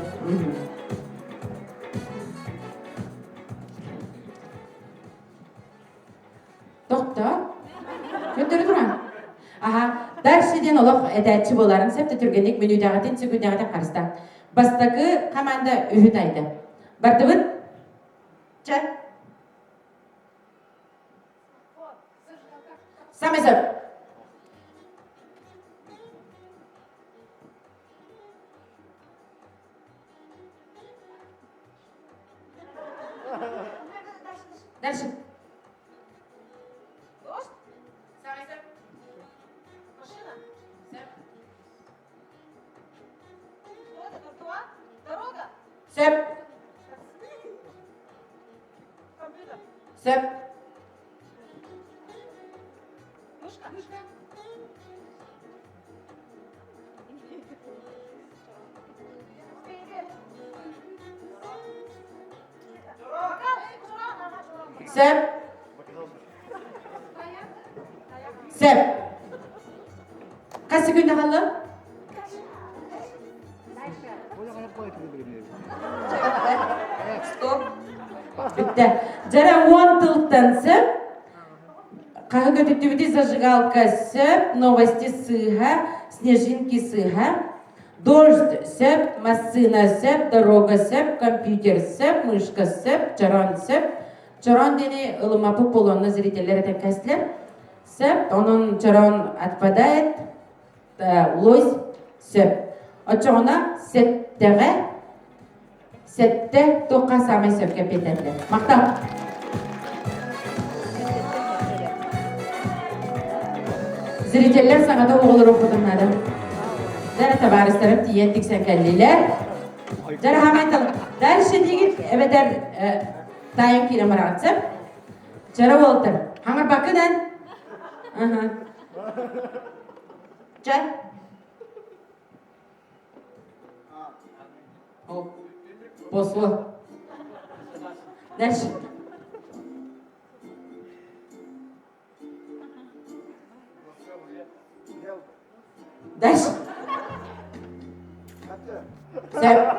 A: Токта. Көтөрү туран. Аха, даршиден олох эдәтчи боларын септе түргенlik менюдагатын секундагатын карыста. Бастагы команда үһүт айды. Бардыбын? Ча. Самесеп. Дальше. Сеп. Сеп. Сеп. Сеп. Kaç günde halı? Stop. Bitti. Jara 10 тылттан сеп. Кахы көтүктүбүти зажигалка сеп, новости сыха, снежинки сыха, дождь сеп, машина сеп, дорога сеп, компьютер сеп, мышка сеп, чаран сеп. Чаран дени ылымапы полонны зрительер этен кәслер. Сеп, onun чаран отпадает, лось сеп. Очоғына сеттеге, сетте тоққа самай сөпке пететлер. Мақтап. Zriteller sana da oğulur okudumları. Zara tabaristlerim tiyendik senkelliler. Zara hemen talım. Dar şimdi evet der tayım kire maratsam. Zara volter. Hangar bakıdan. Aha. Zara. Oh. Poslu. Dar şimdi. Dash. Sep.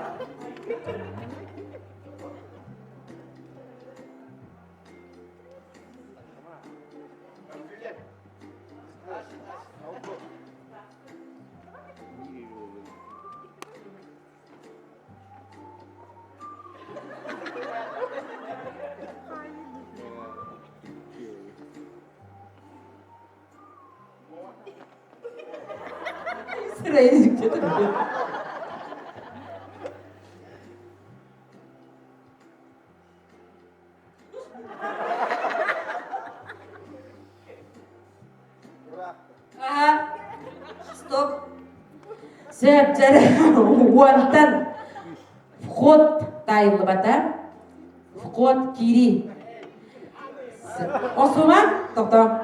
A: Reyizlik dedi.
E: Aha. Стоп.
A: Сәптері уантан вход тайылы бата. Вход кири. Осума, тоқтам.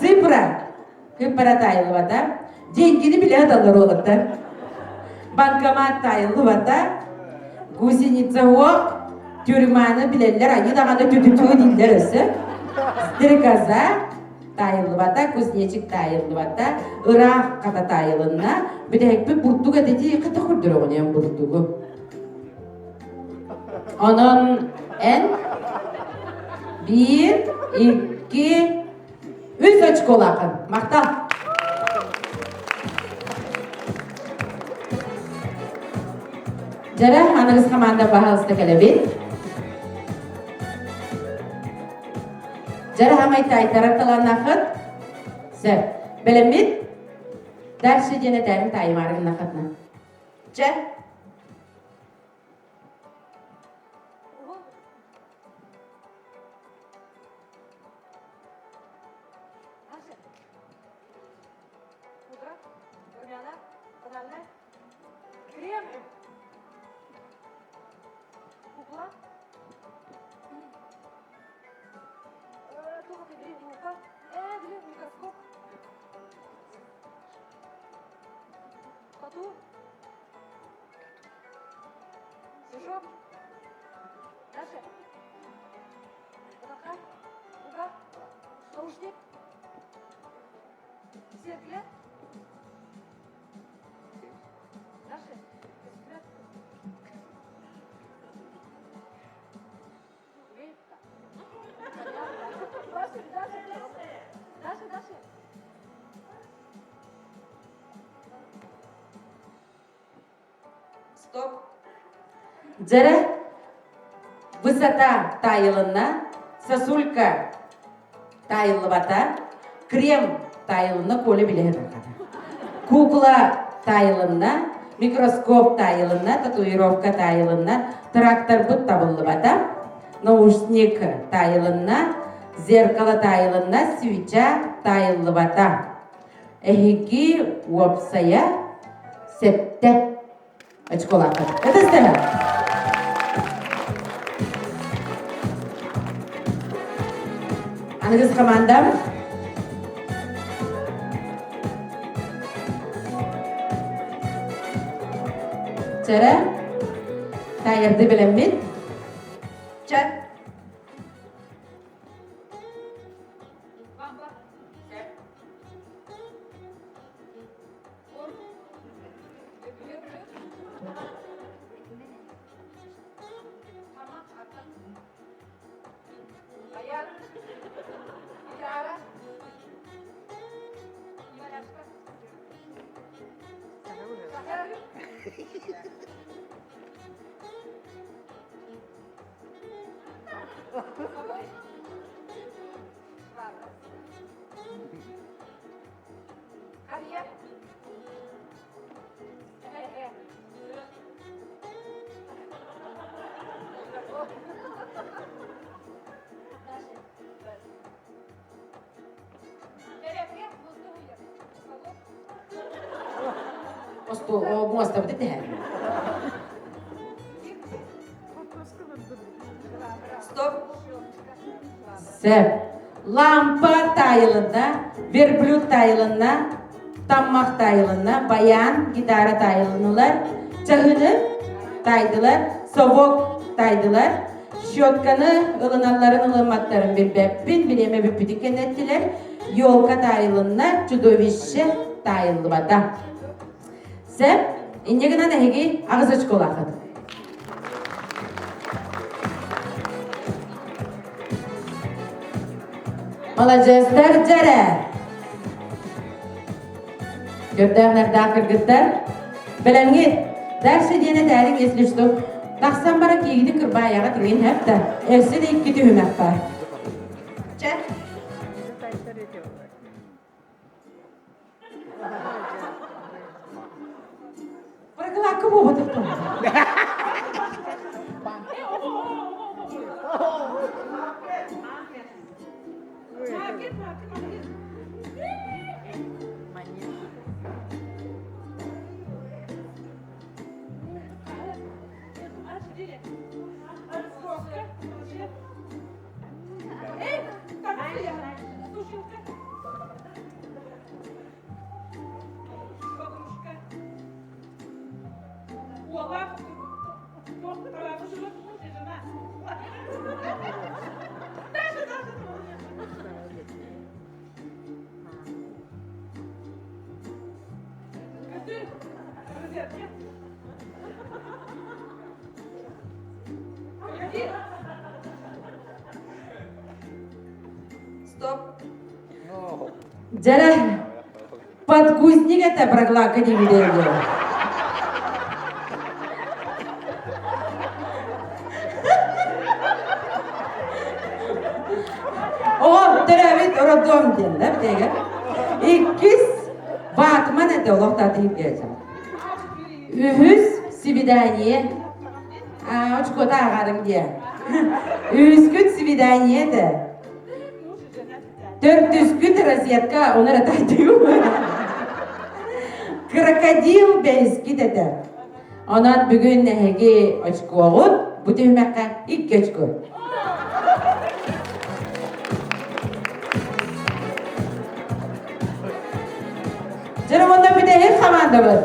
A: Сыпра. Хыпара тайылы бата. Деньгini bile adalır olurdu. Bankomat tayıllı bata. Гусеница ок. Тюрманы bileller. Ayı dağını tütütüğü diller ösü. Стрекоза. Тайылы бата, кузнечик тайылы бата, ырах ката тайылына, бидекпи бурдуга дети ката хурдур оғынен бурдугу. Onun en 1, 2, 3 очко лақын. Мақтал. Жара, аныңыз команда бағалысты кәлебет. Жара хамай тайтарар таланнақыт. Сәр, білімбет, дәрші дене дәрін таймарығын нақытна. Жа. Стоп. Жара, высота тайылына, сосулька тайылы бата, крем тайылына коле біледі. Кукла тайылына, микроскоп тайылына, татуировка тайылына, трактор бұт табылы бата, наушник тайылына, зеркало тайылына, свеча тайылы бата. Эхиги уапсая сетте. Очко лақы. Это стена. Аныңыз командам. Жара. Тайырды білем бет. Чат. O mosta bir de. Stop. Sep. Lampa tayılında, verblüt tayılında, tammak tayılında, bayan, gitara tayılınılar, çahını taydılar, sobok taydılar, şotkanı ılınalların ılınmatların bir beppin, bileme bir püdüken ettiler, yolka tayılında, çudovişe tayıllı bata. Sep, inegina nehegi ağız açık olakın. Молодецтер жара. Görдәңнәр да кыргыттар. Беләңгет, дәрсе дене дәрин еслешту. Тақсан бара кигиди кырбаяга тирген хәпта. Элсе де икки төһүмәк бар. Чат.
E: Стоп.
A: Жара подкусник это проглака не видели. О, теревит роддом ден, да, бітеге? İkiz Batman ete olakta deyip geleceğim. Ühüz Sibidaniye. Uçko da ağarım diye. Üsküt Sibidaniye de. 400 küt razyetka onlara taytıyor. Krokodil bezgi dedi. Ondan bugün nehegi uçko oğut. Bu tühmekka ilk uçko. Canım onda bir de hep komanda var.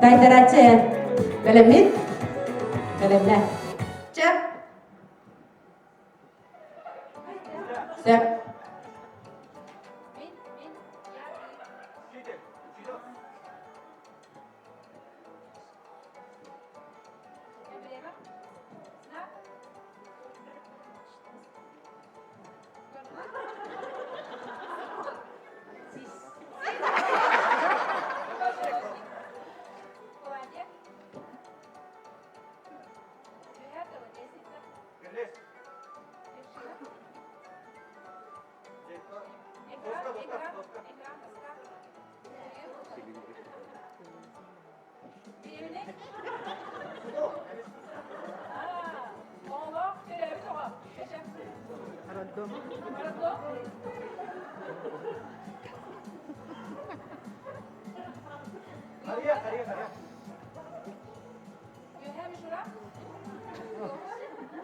A: Taytaratçı. Kalemit. Kalemler. Çap. Sep.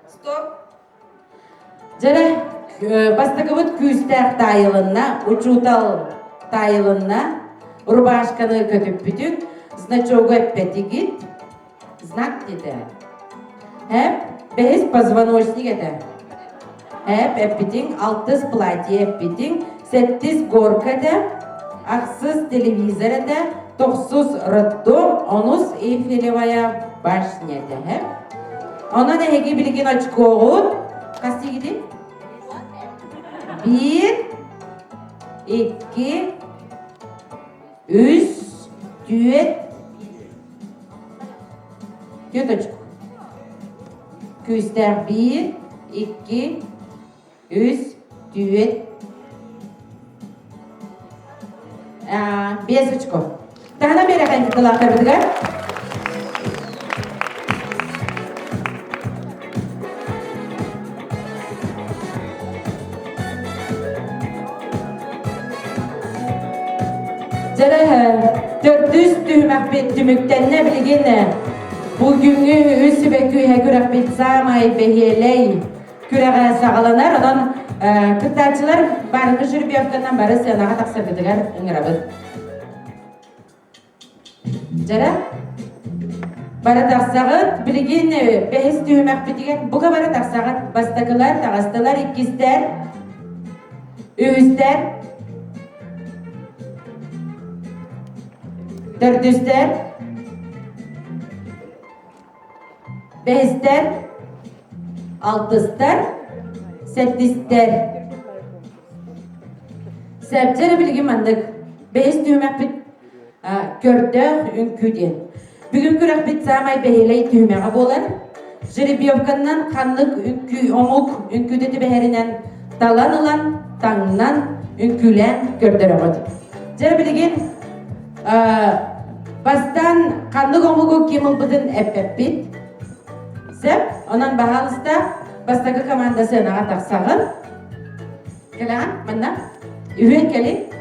E: Стоп.
A: Жара бастыгыбыт күүстәк тайылына, учутал тайылына, рубашканы көтүп бүтүк, значогу эппетигит, знак деді. Хәп, бәйіз позвоночник еді. Хәп, эппетин, 6 платье эппетин, 7 горка еді, 8 телевизор еді, 9 роддом, 10 Эйфелевая башня еді. Хәп. Ondan hegi bilgin açık oğut. Kaç gidin? 1, 2, 3, 4, 4 açık. Küster 1, 2, 3, 4, 5 açık. Daha bir akan kıtılaklar bilgiler. Jara 400 tühmek tümükten ne bilgin bugünkü üsü ve köyhe görek bit samay behiyeley küreğe sağlanar odan kıtlarçılar barıngı jürüp yapkandan barı sığınağa taksa bidigar ıngırabıd. Jara barı taksağıt bilgin behis tühmek bitigen buga barı taksağıt bastakılar, tağıstılar, ikizler, ühüzler, 400'ler, 5'ler, 6'lar, 7'ler. Sebçeri bilgi mandık. 5 tüymek bit gördük ünküden. Bugün kürek bit samay behiley tüymeğe bolar. Jiribiyovkandan kanlık ünkü omuk ünküdeti beherinen talanılan, tangnan ünkülen gördüremedi. Жер билигин бастан канды гомугу кимылбытын эппеппит. Сеп, онан бахалыста бастагы командасы ынага таксагын. Келан, манна, үйен кели.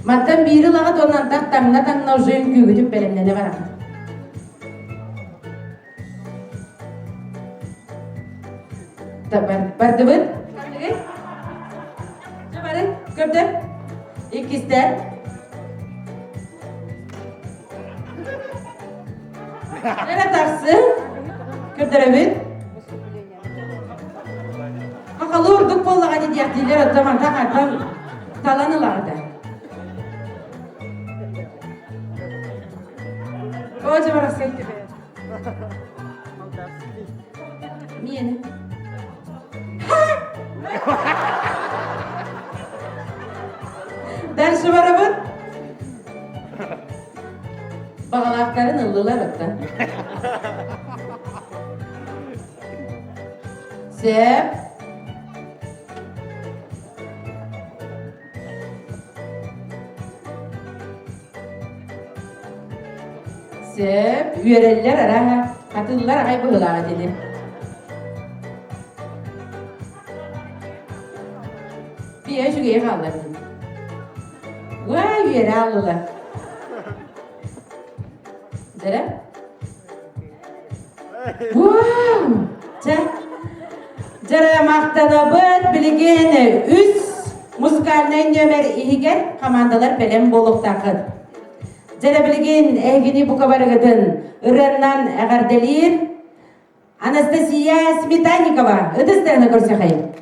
A: Маттан бири лагат онан так таңна уже күгүтүп белемнене барам. Бардыбын? Жабары, көрдім? Икистер. Нere таксы? Көрдіребін? Ақалы ұрдық боллаға дедияқтейлер оттаман тақаттан таланыларды. О, жабары сәйтті бе. Мені. Дальше барабын. Bağlaqların ıllılar ötті. Sep. Sep. Üyereller ara. Katıllar ağay bu hılağa dedi. Bir eşi geye kaldı. Vay üyere aldılar. Zara? Wow! Jara maqtanabıt biligeni üs musikalnay nömer ihiger komandalar pelem bolup takıd. Jara biligen egini bu kabarıgıdın ırannan ağardelir Anastasiya Smetanyikova ыдыстаны көрсөкөйм.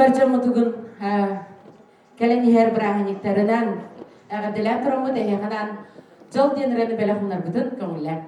A: barca mutugun kelen her brahaniktarından ağadilat romu dehanan jol denreni bela hunar bütün konular.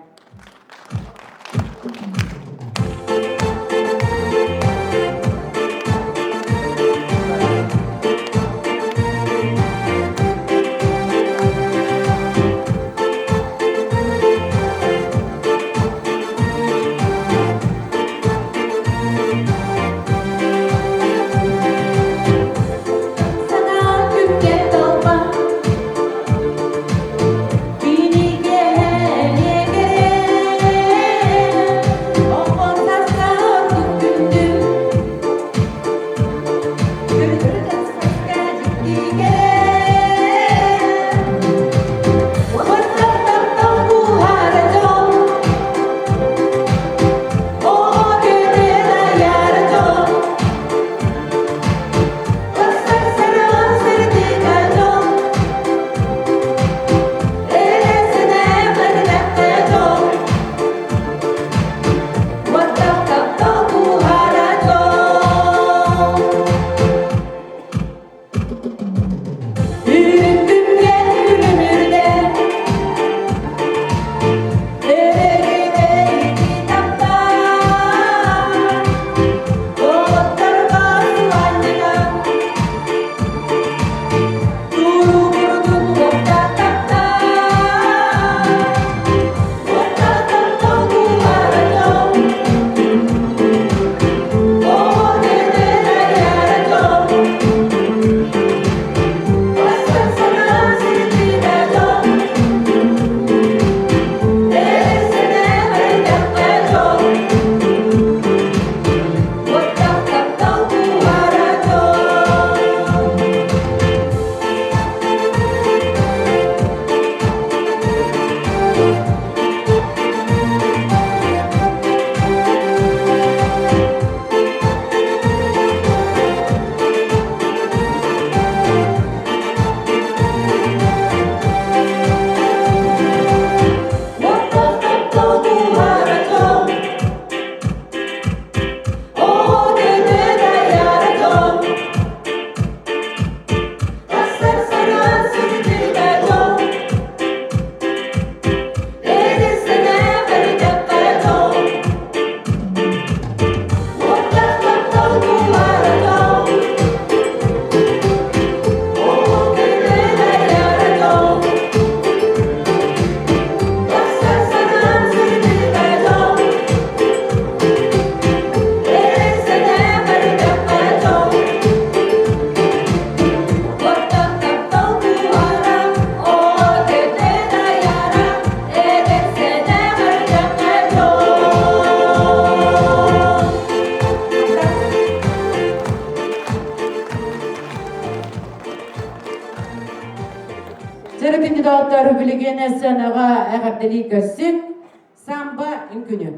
A: Serapindi dağıtları bilgene sanağa ağabdeli gössün, samba inkünü.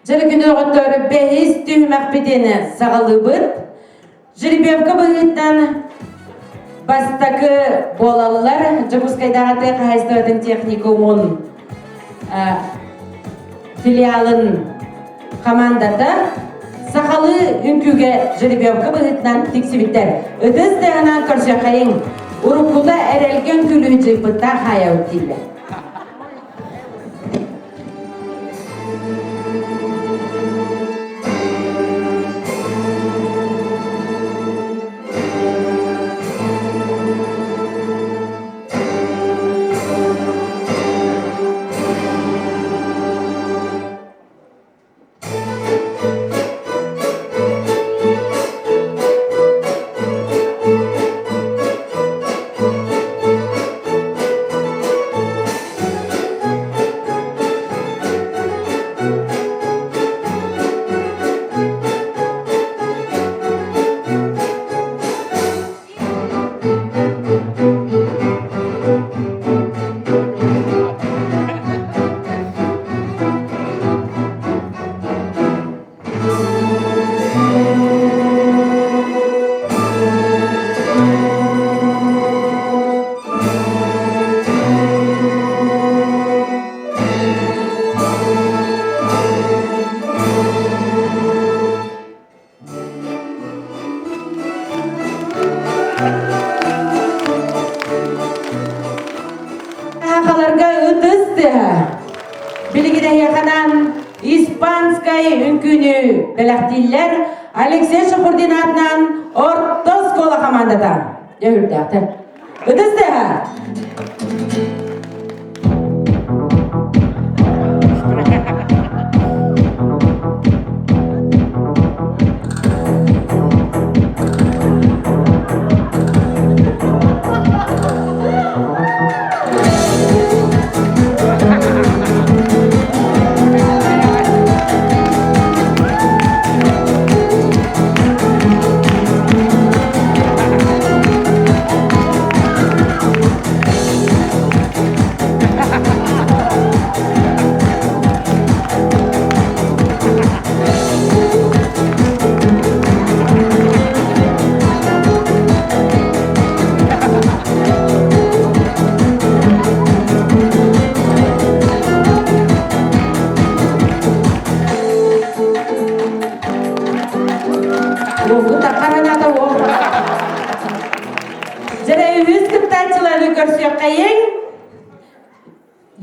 A: Жыры күні оғыттары бәйіз түймәк бетені сағалы бұд. Жеребевка бұғыттан бастакы болалылар Жабускайдағаты қайыстығатын техникумын филиалын командата сақалы үнкуге жеребевка бұғыттан тексібіттер. Үтіз дәғынан көрсе қайын ұрыққуда әрелген күлі жипытта қая өттейлі. Испанскай үнкүнү белактиллер Алексей Шахурдин атынан Ортос кола командада. Jöğürdäkte. Ödüsde ha.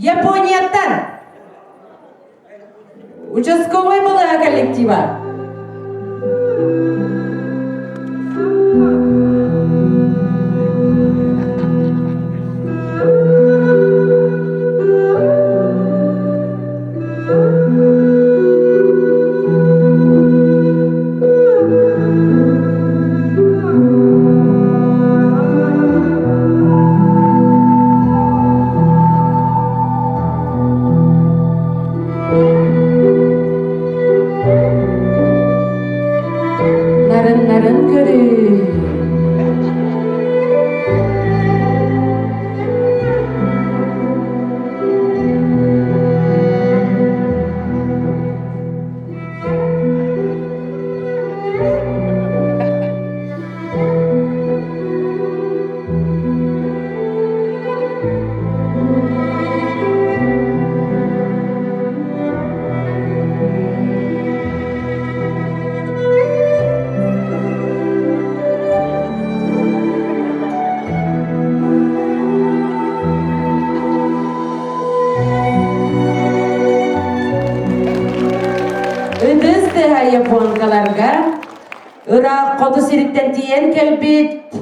A: Японияттан участковый была коллектива. Японкаларга ыра коду сириттен тиен келбит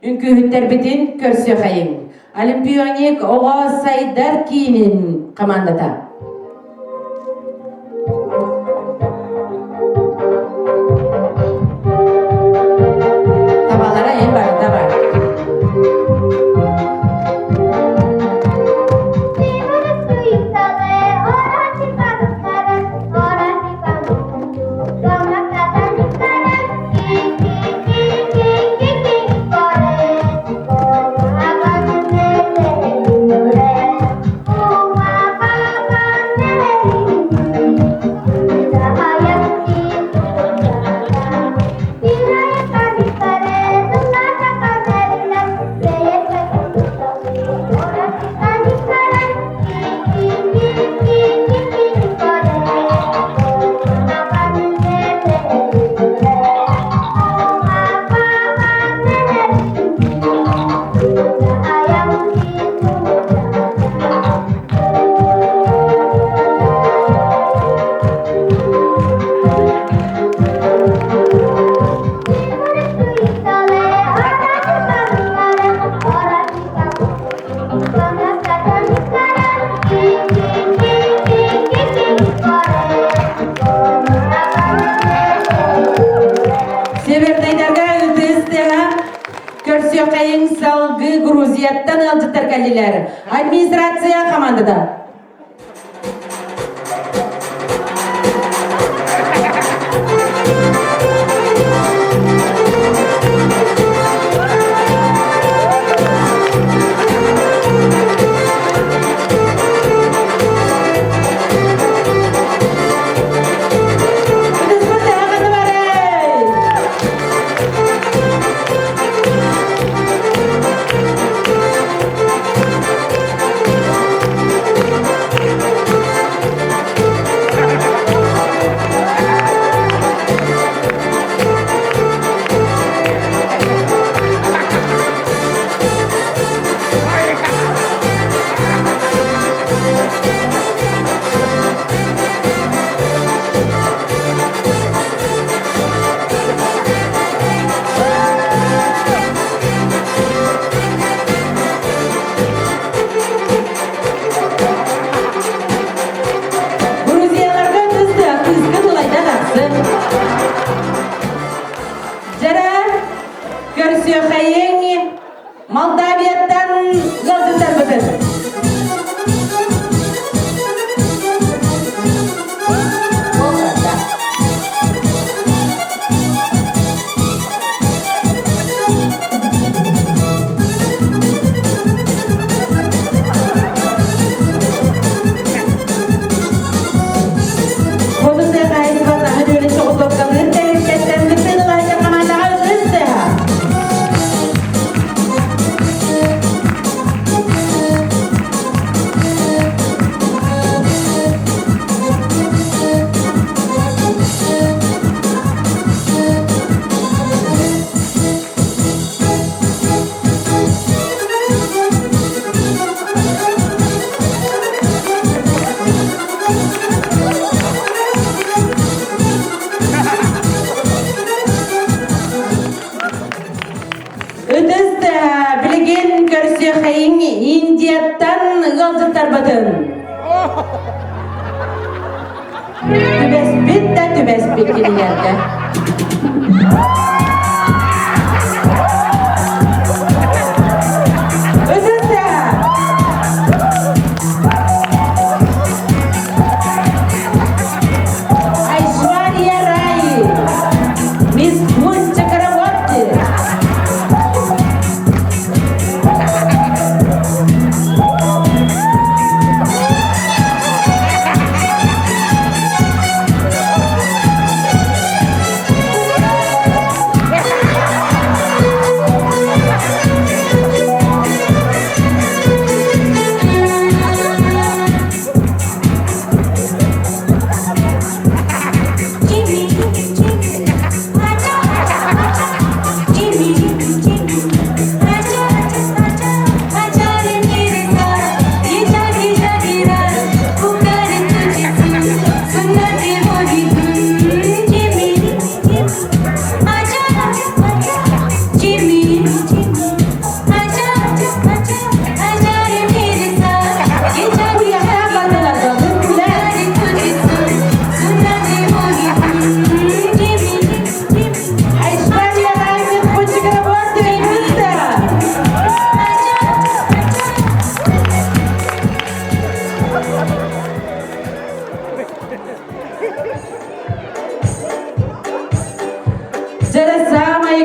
A: үнкүһүттер битин көрсө хайын. Олимпионик ого сайдар кийинин командата. Табалара эң барында бар.
L: Bye.
A: Грузияттан ылжыттар кәллилер. Администрация командада. Moldaviyattan ılжыттар butun. Bilgin görüsü hayın Indiyattan ılжыттар butun. Tübespit gelilerde.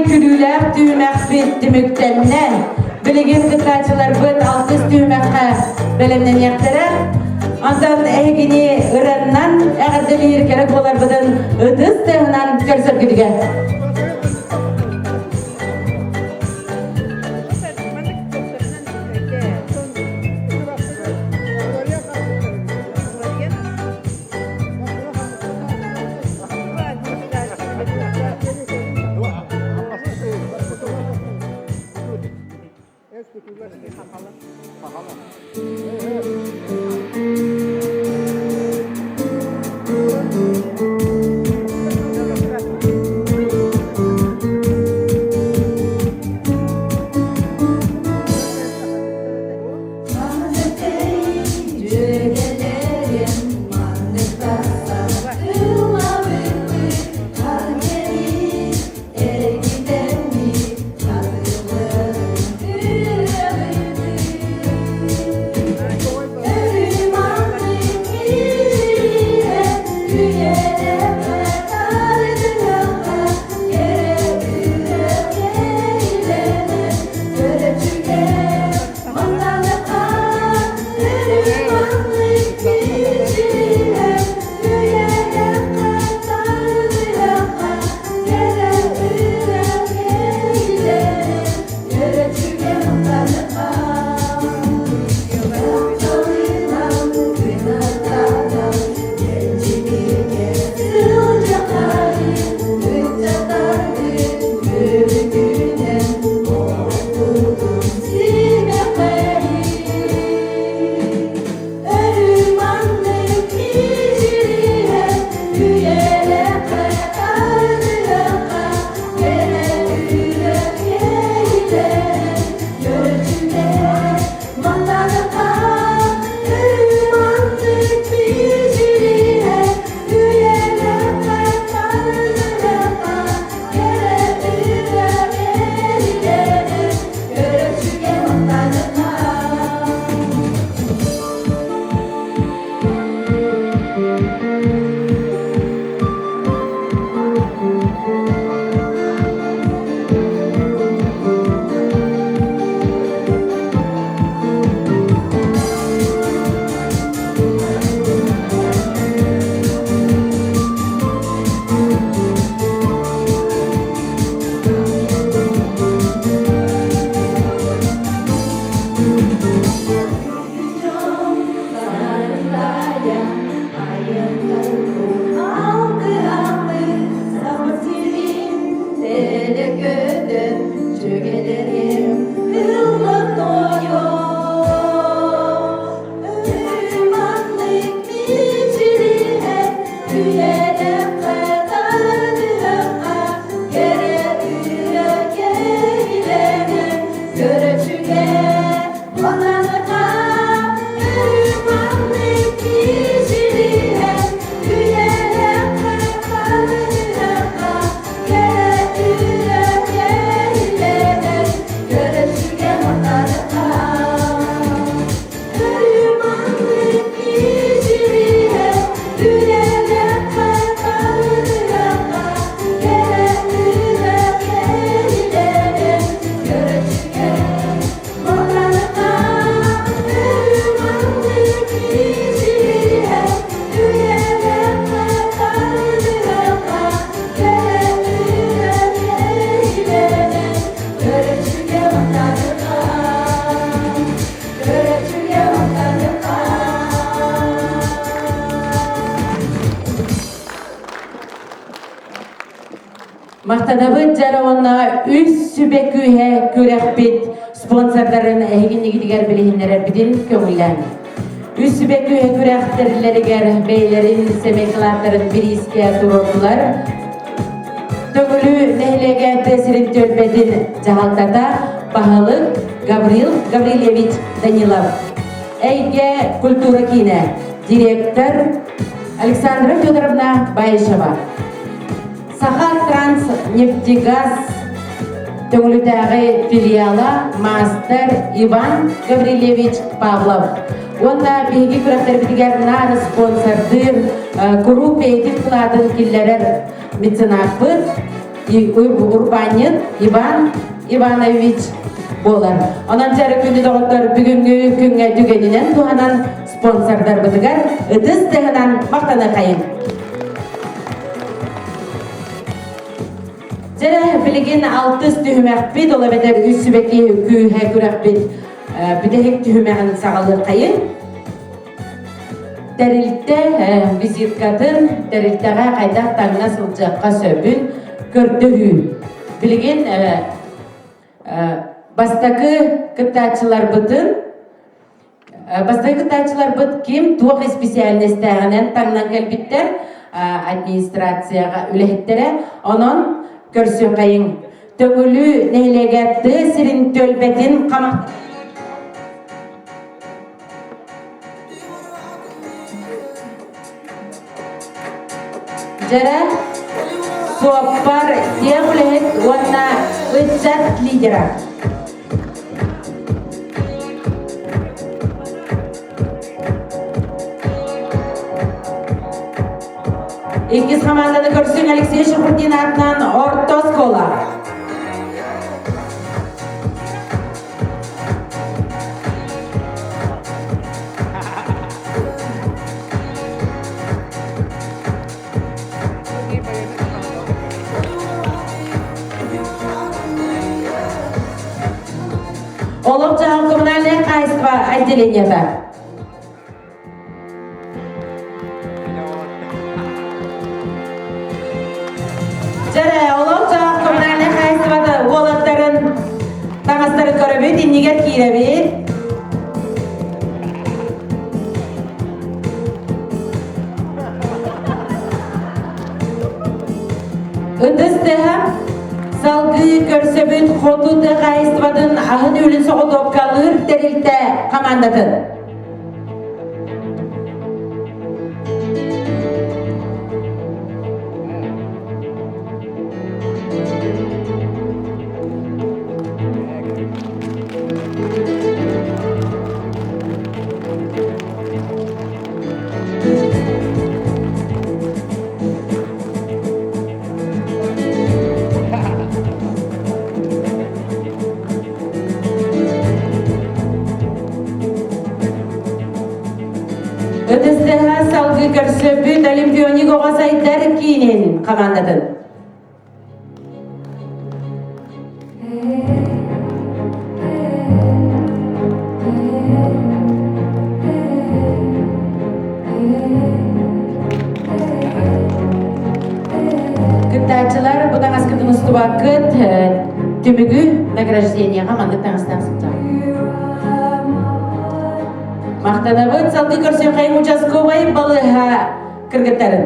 A: Külüler düğmek bitti müktennen. Bilgin kıtaçılar büt altız düğmekle bilimden yaktırar. Ondan ehgini ırannan eğerdelir gerek olar budun ödüz tığınan görsür güdüge. Мақтанабыт жарауына үс сүбек үйе көрәқпет спонсордарын әйгінігідігер білігіндері бідін көңіллән. Үс сүбек үйе көрәқтерлерігер бейлерін, семеклаттарын бір іске тұрырдылар. Төгілі нәйлеге тәсірін төлбетін жағалтата Пахалық Гаврилевич Данилов. Әйге культура кине директор Александра Федоровна Байшева. Сахатранснефтегаз төгілітәғі филиалы мастер Иван Гаврилевич Павлов. Онда бейгі күрәктер бітігер нары спонсордыр, күру пейдік қылатын келлерер меценатпыт Урбанин Иван Иванович болар. Онан жәрі күнді доғыттар бүгінгі күнге дүгенінен туғанан спонсордар бітігер үтіс дегінен мақтаны қайын. Жәрі білген 6 түйімәқпет, ола бәдер үсібәке күйе күрәқпет бідерек түйімәғін сағалыр қайын. Тәрілтті визиткатын, тәрілттіға қайдақ таңына сылжаққа сөбін көрдірі. Білген бастақы күттачылар бұтын, бастақы күттачылар бұт кем туақ специалистәғінен таңнан кәлбіттер администрацияға үләхеттері, онын көрсі қайын. Төгілі нейлегетті сірін төлбетін қамақ. Жәрі суаппар еғілет онна үтсәт лидера. İkiz команданы көрсің Алексей Шухурдин атынан Ортос кола. Олық жағын коммунальное хозяйство отделениеда. Жәрі олық жағын коммунальное хозяйствода олықтарын таңастарын көрібет, иннегер кейлебет. Үндістігі салғы көрсөбіт қотуды қайыстывадың ағын өлін соғы топқалыр тәрілті командатын. Өтістігі салғы көрсөбіт олимпионик оғасайдар кейінен командатын. Күттачылар бұдан асқыдың ұсты вақыт түмігі награждение команды таңыстаңсынца. Мақтанабыт салғы көрсен қайын участковай балыға кіргіттарын.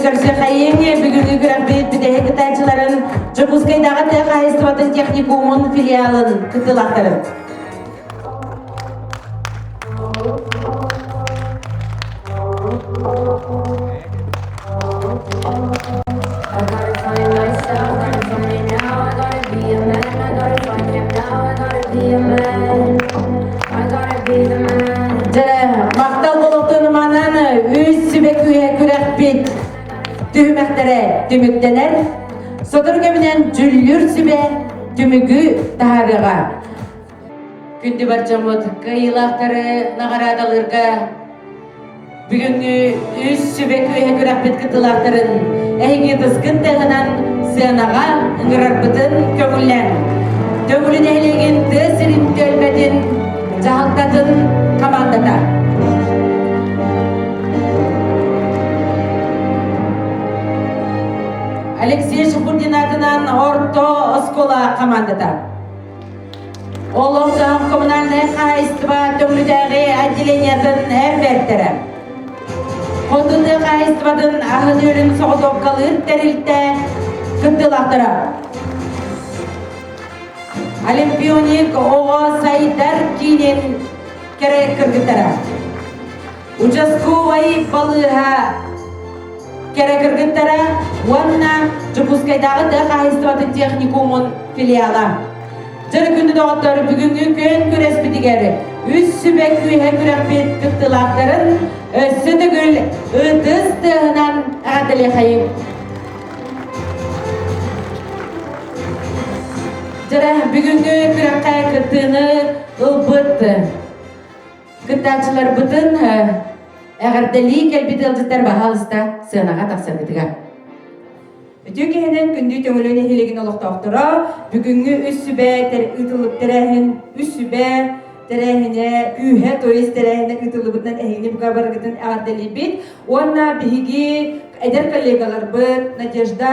A: Сөрсө Хайемне бүгүнкү гран-при бидеги кытайчыларын Жопускайдагы ТКС техникумун филиалын кытылактырып. Мактал болуктун мананы үз сүбекүе күрәкпит түмәктере түмүктенер, содырга менен жүллүр сүбе түмүгү таарыга. Күндү барчамыт кыйлактары нагарадалырга бүгүнгү үз сүбекүе күрәкпит кытылактарын эйги тыскын тегинен сыянага ыңырарбытын көңүллән. Төгүлүн эйлеген тесирин төлбедин жаалтатын командада. Алексей Шухурдин атынан орто оскола командада. Олоңдан коммунальное хозяйство төгүлүдәге отделениятын әрберттері. Кондунды хозяйстводын ахын өлін соғдоққалыр тәрілтті кыттылақтыра. Олимпионик оға сайдар кейнен керек кіргіттара. Участковай балыға керек кіргіттара, онна Жопускайдағы ТКС техникумын филиала. Жыры күнді доғаттары бүгінгі көн күреспетігері үз сүбек күйе күрәкпет кыттылақтарын өссі түгіл ұтыз тығынан әғатылы қайым. Жыры бүгінгі күрәкқай кыттыны ұлбытты. Кыттачылар бұтын әғардалі кәлбеті ұлжыттар бағалыста сынаға тақсыр бітіға.
F: Өтөкенен күнді төңіліне хелеген олықтақтыра, бүгінгі үс сүбә ұтылып тәрәхін, үс сүбә тәрәхіне, күйе тойыз тәрәхіне ұтылыбытынан әйгені бұға барғытын әғардалі бет. Онна бігі әдер коллегалар бұд, Надежда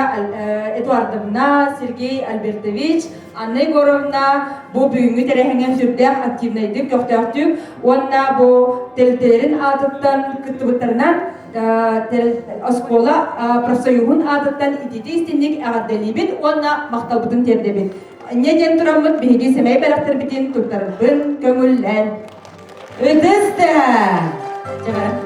F: Эдуардовна, Сергей Альбертович, Анна Егоровна, бұл бүгінгі тәрәхінен сүрдәқ активнайдық, көқтәқтік. Онна бұл тәлтелерін атыптан күттібіттарынан Оскола профсоюзун атыттан итити истинник әғарделибит, онна мақталбытын тердебит. Неден тұрамыд бейге семей бәріқтір бітін тұттарбын көңіллән. Үтісті! Жабарам.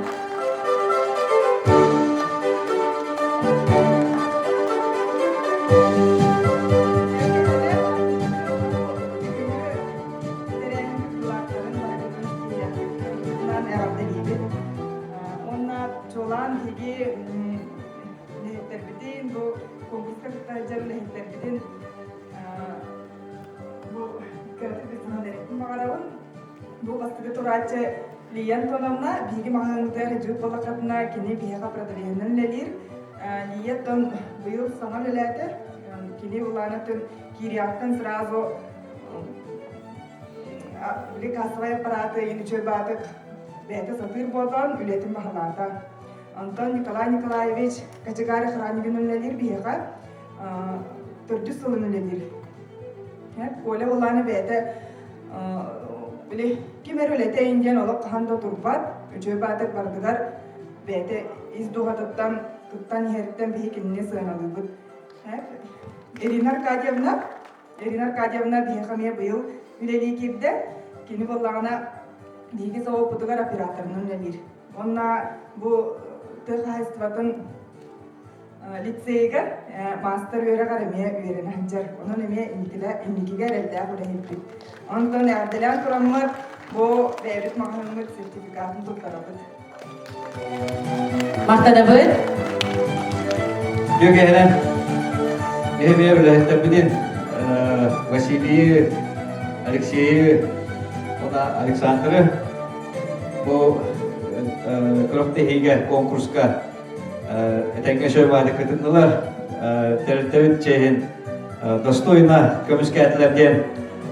L: Жолан хеге лехтербитин, бу конкурска кытайжар лехтербитин, бу кертибитин магарабын, бу бастыгы турачы Лиян Тоновна, биги махаңдыр жүк балакатына кини бияга продавленен лелир, Лияттон быйыл саңа леләті, кини уланатын кирияктан сразу кассовый аппараты, инучой батык, бәті сатыр болған үлетін бағаларда. Антон Николай Николаевич категория хранигинунлелер бияга төрдү сылынылелер. Коле уланы бәті кимер үлеті инген олық қағанда тұрбат, үчөй батык бардыгар бәті издуғатыттан тұттан ерттен бейкеніне сығыналый бұд. Ирина Аркадьевна бияга ме бұйыл үлелі кирді, кені болағына дейгі сауы бұдығар операторының үлелер. Онна бұл ТКС-тың лицейге мастер өйрі қарамия өйрін әнжар. Оның әме үмекеге әрелді бұда хеппет. Ондан әрделен тұрамыр бұл бәйрік мағанымыр сертификатын тұттара бұд.
A: Мақтада бұд?
K: Йөгенен ебе біләттер білін Василий Алексеев, Александры бұл Кропты хейге конкурска этенге шөйбады кытынылар тәрілтәуіт чейін достойна көміске әтілерден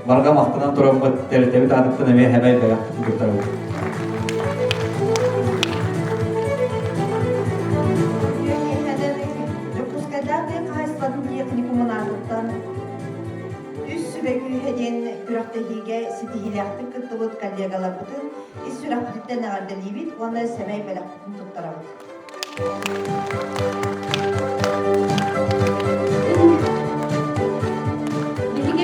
K: барға мақтынан тұрам бұд тәрілтәуіт адыптын әме әбәй бәяқтын күртару.
E: Жопускайдағы қайсылатын техникумын адыптан үс сүбәкі хәден күрәқті хейге сетихиләқтің күттігіт коллегалар бұтын ис сүрәқтіктен әғардалибит, онда сәмәй бәләқтің тұттарабыд.
F: Биһиги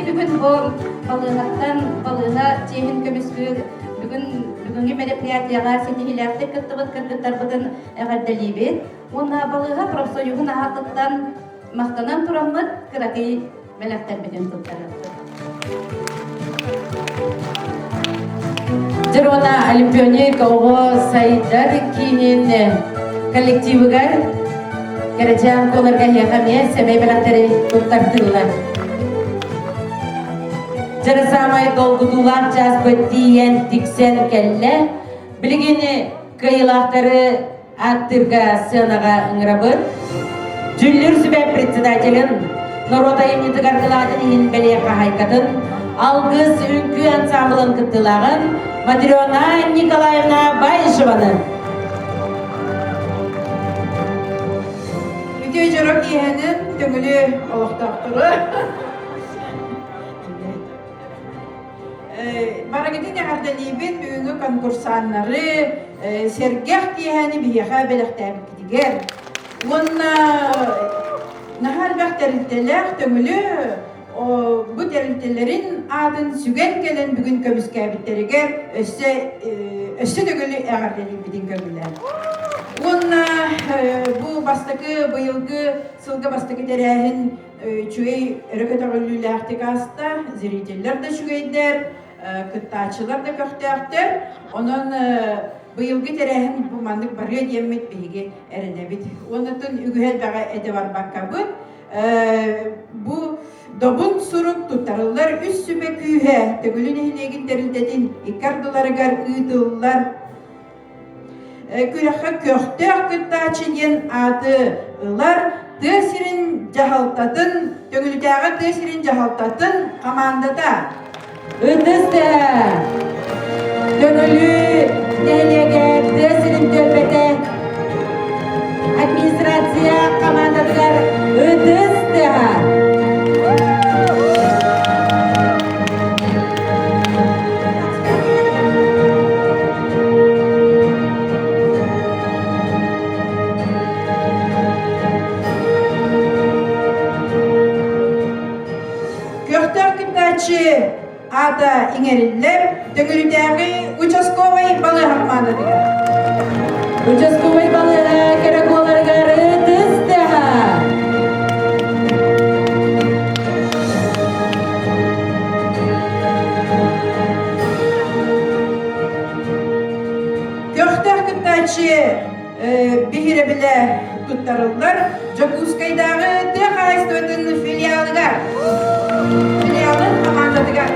F: бүгүн ол балыгаттан балыга тиһин көмүскү бүгүнкү мероприятияга сетихилерди кыттыбыт кыргыттарбытын эҕэрдэлиибит. Уонна балыга профсоюзун аһааттыктан мактанан тураммыт кыракый белэхтербитин туттарыппыт.
A: Жырона олимпионик ого сайдар кийин коллективыгар Карачан колорга яхаме семей белактары туттартылар. Жарасамай долгудулар час көттиен тиксен келле билигини кыйлактары аттырга сценага ыңырабыт. Жүллүр сүбе председателин Народа имнитыгар кылатын ин беле кахайкатын алгыс үнкү ансамблын кыттылагын Матрёна Николаевна Байышеваны.
L: Үтө жорок иһэнин төңүлү олохтоктуру. Барагытын яғардалибин бүгүнгү конкурсаннары сергех иһэни биһиэхэ белэхтээбиккитигер. Уонна нахар бэхтерилтелэх төңүлү бу терилтелерин атын сүген келен бүгүн көмүскээбиттеригер өссө төгүлү яғардалибитин көмүлэр. Уонна бу бастакы быйылгы сылга бастакы терээхин чугей өрөкөтөгүлүүлээхтик аста зрителлер да чугейдер, кыттаачылар да көктөөктөр. Онон быйылгы терээхин бу мандык бары диэммит биһиги эренебит. Онотун үгүһэл бага эде барбаккабыт. Бу добун сурук туттарылар үс сүбе күүһэ төгүлүн эхинегин терилдетин иккардыларыгар ыытыллар. Күрәхә көктөк кыттаачы диэн аты ылар тысирин жахалтатын, төгүлүтәгә тысирин жахалтатын командада.
A: Ыдысты төгүлү нелеге тысирин төлбете администрация командадыгар ыдысты.
L: Ата иңериллер төңүлүдәги участковый балыга командадыгар.
A: Участковый балыга керек оларгар ыдысты.
L: Көктөк кыттачы бихире биле туттарылдар Жокускайдагы Техайстотын филиалын командадыгар.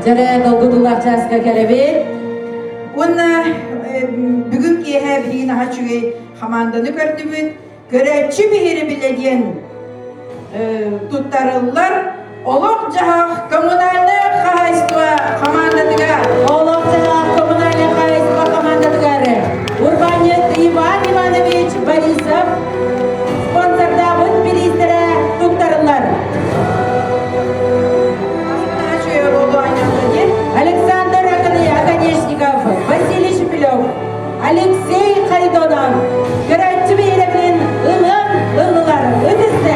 A: Жара долгудулар часка керебит.
L: Онна бүгүн киэхэ билигин ахачугей команданы көрдүбүт. Көрөчү бихире биле диэн туттарыллар Олох жаах коммунальный хозяйство командадыгар.
A: Олох жаах коммунальный хозяйство командадыгар. Урбанец Иван Иванович Борисов спонсордабыт билистере туттарыллар. Александр Аконечников, Василий Шепелев, Алексей Харитонов. Көрөчү бейребинин ылылар ыдысты.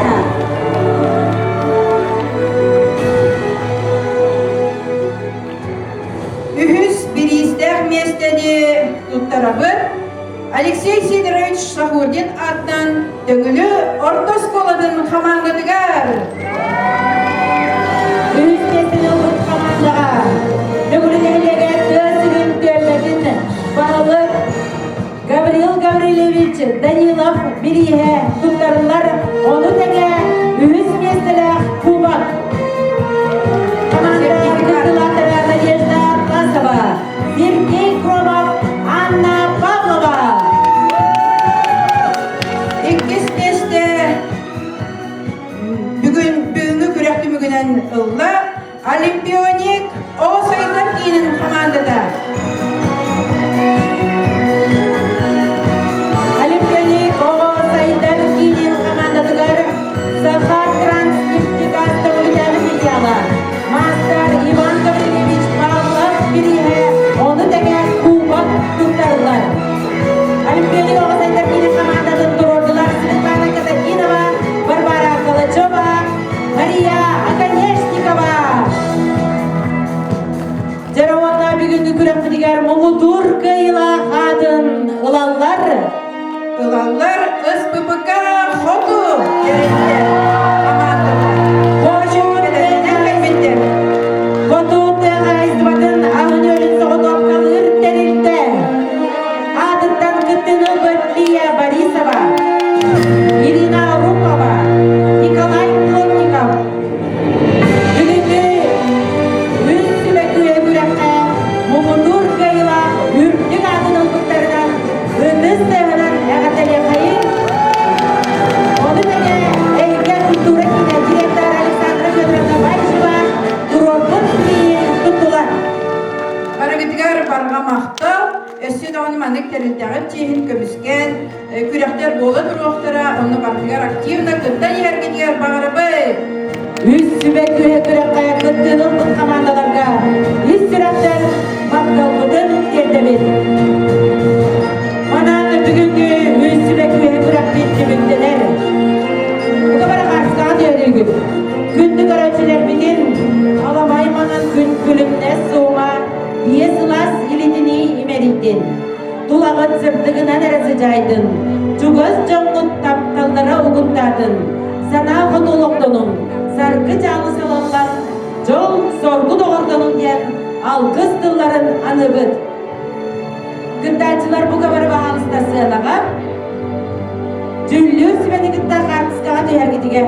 L: Алексей Сидорович Шахурдин атынан төңүлү орто школадын командадыгар.
A: Үстесinin bu komandaga Dögülünelege Tözünün Tölmedin bağlı Gabriel Gavrilevich Danilov birihe tuttarılar onu tege ühüs mesele Kubat. Komanda kırdılatara Nadezhda Atlasova, Sergey Kromov, Anna Pavlova.
L: İkismeste бүгүнгү күрәктүмүгүнен ылла Олимпионик Осайдар кийинин командада.
A: Олимпионик Осайдар кийинин командадыгар Сахар Транснефтегаз
E: Керенде. Амандыла. Белесинен кайбеттер.
A: Котуутыга айзбатын агынөлүн соготоп калыр терилде. Адыттан кыттыны Лия Борисова, Ирина Рупова, Николай Плотников. Бүгүнкү үз сүбөкүе күрәккә Мумутур Гайла үрдүк адынын кыттарынан ындыз тыгынан әгәтеле кайын. Оны мене эйге культура кине директор Александра Федоровна Байшева курортун кийин туттулар.
E: Барыгытыгар барга мактал, өссү дагы манык терилдәге тиһин көмүскән, күрәктәр болы туруктара, оны барыгар активна кыттан яргыдыгар багырбы.
A: Үз сүбөкүе күрәккә кыттынын кыт командаларга үз сүрәттер макталбытын тердебит. Мананы бүгүнкү үз сүбөкүе күрәк биттибиттелер. Буга бара карска дөрүгү. Күндү көрөчүлөр битин аламай манан күн күлүмне сума Есылас илитини имериттин. Тулагыт сыртыгынан әрәсі жайдын. Чугыз жоңғыт тапталдара угуттадын. Сана ғотолоқтонун. Саргы жалы салаллан. Жол соргу доғырдонун ден алгыз тылларын аныбыт. Кыттачылар буга бар бағалыста сыйлаға. Жүллүр сібені кытта қартысқаға түйергітіге.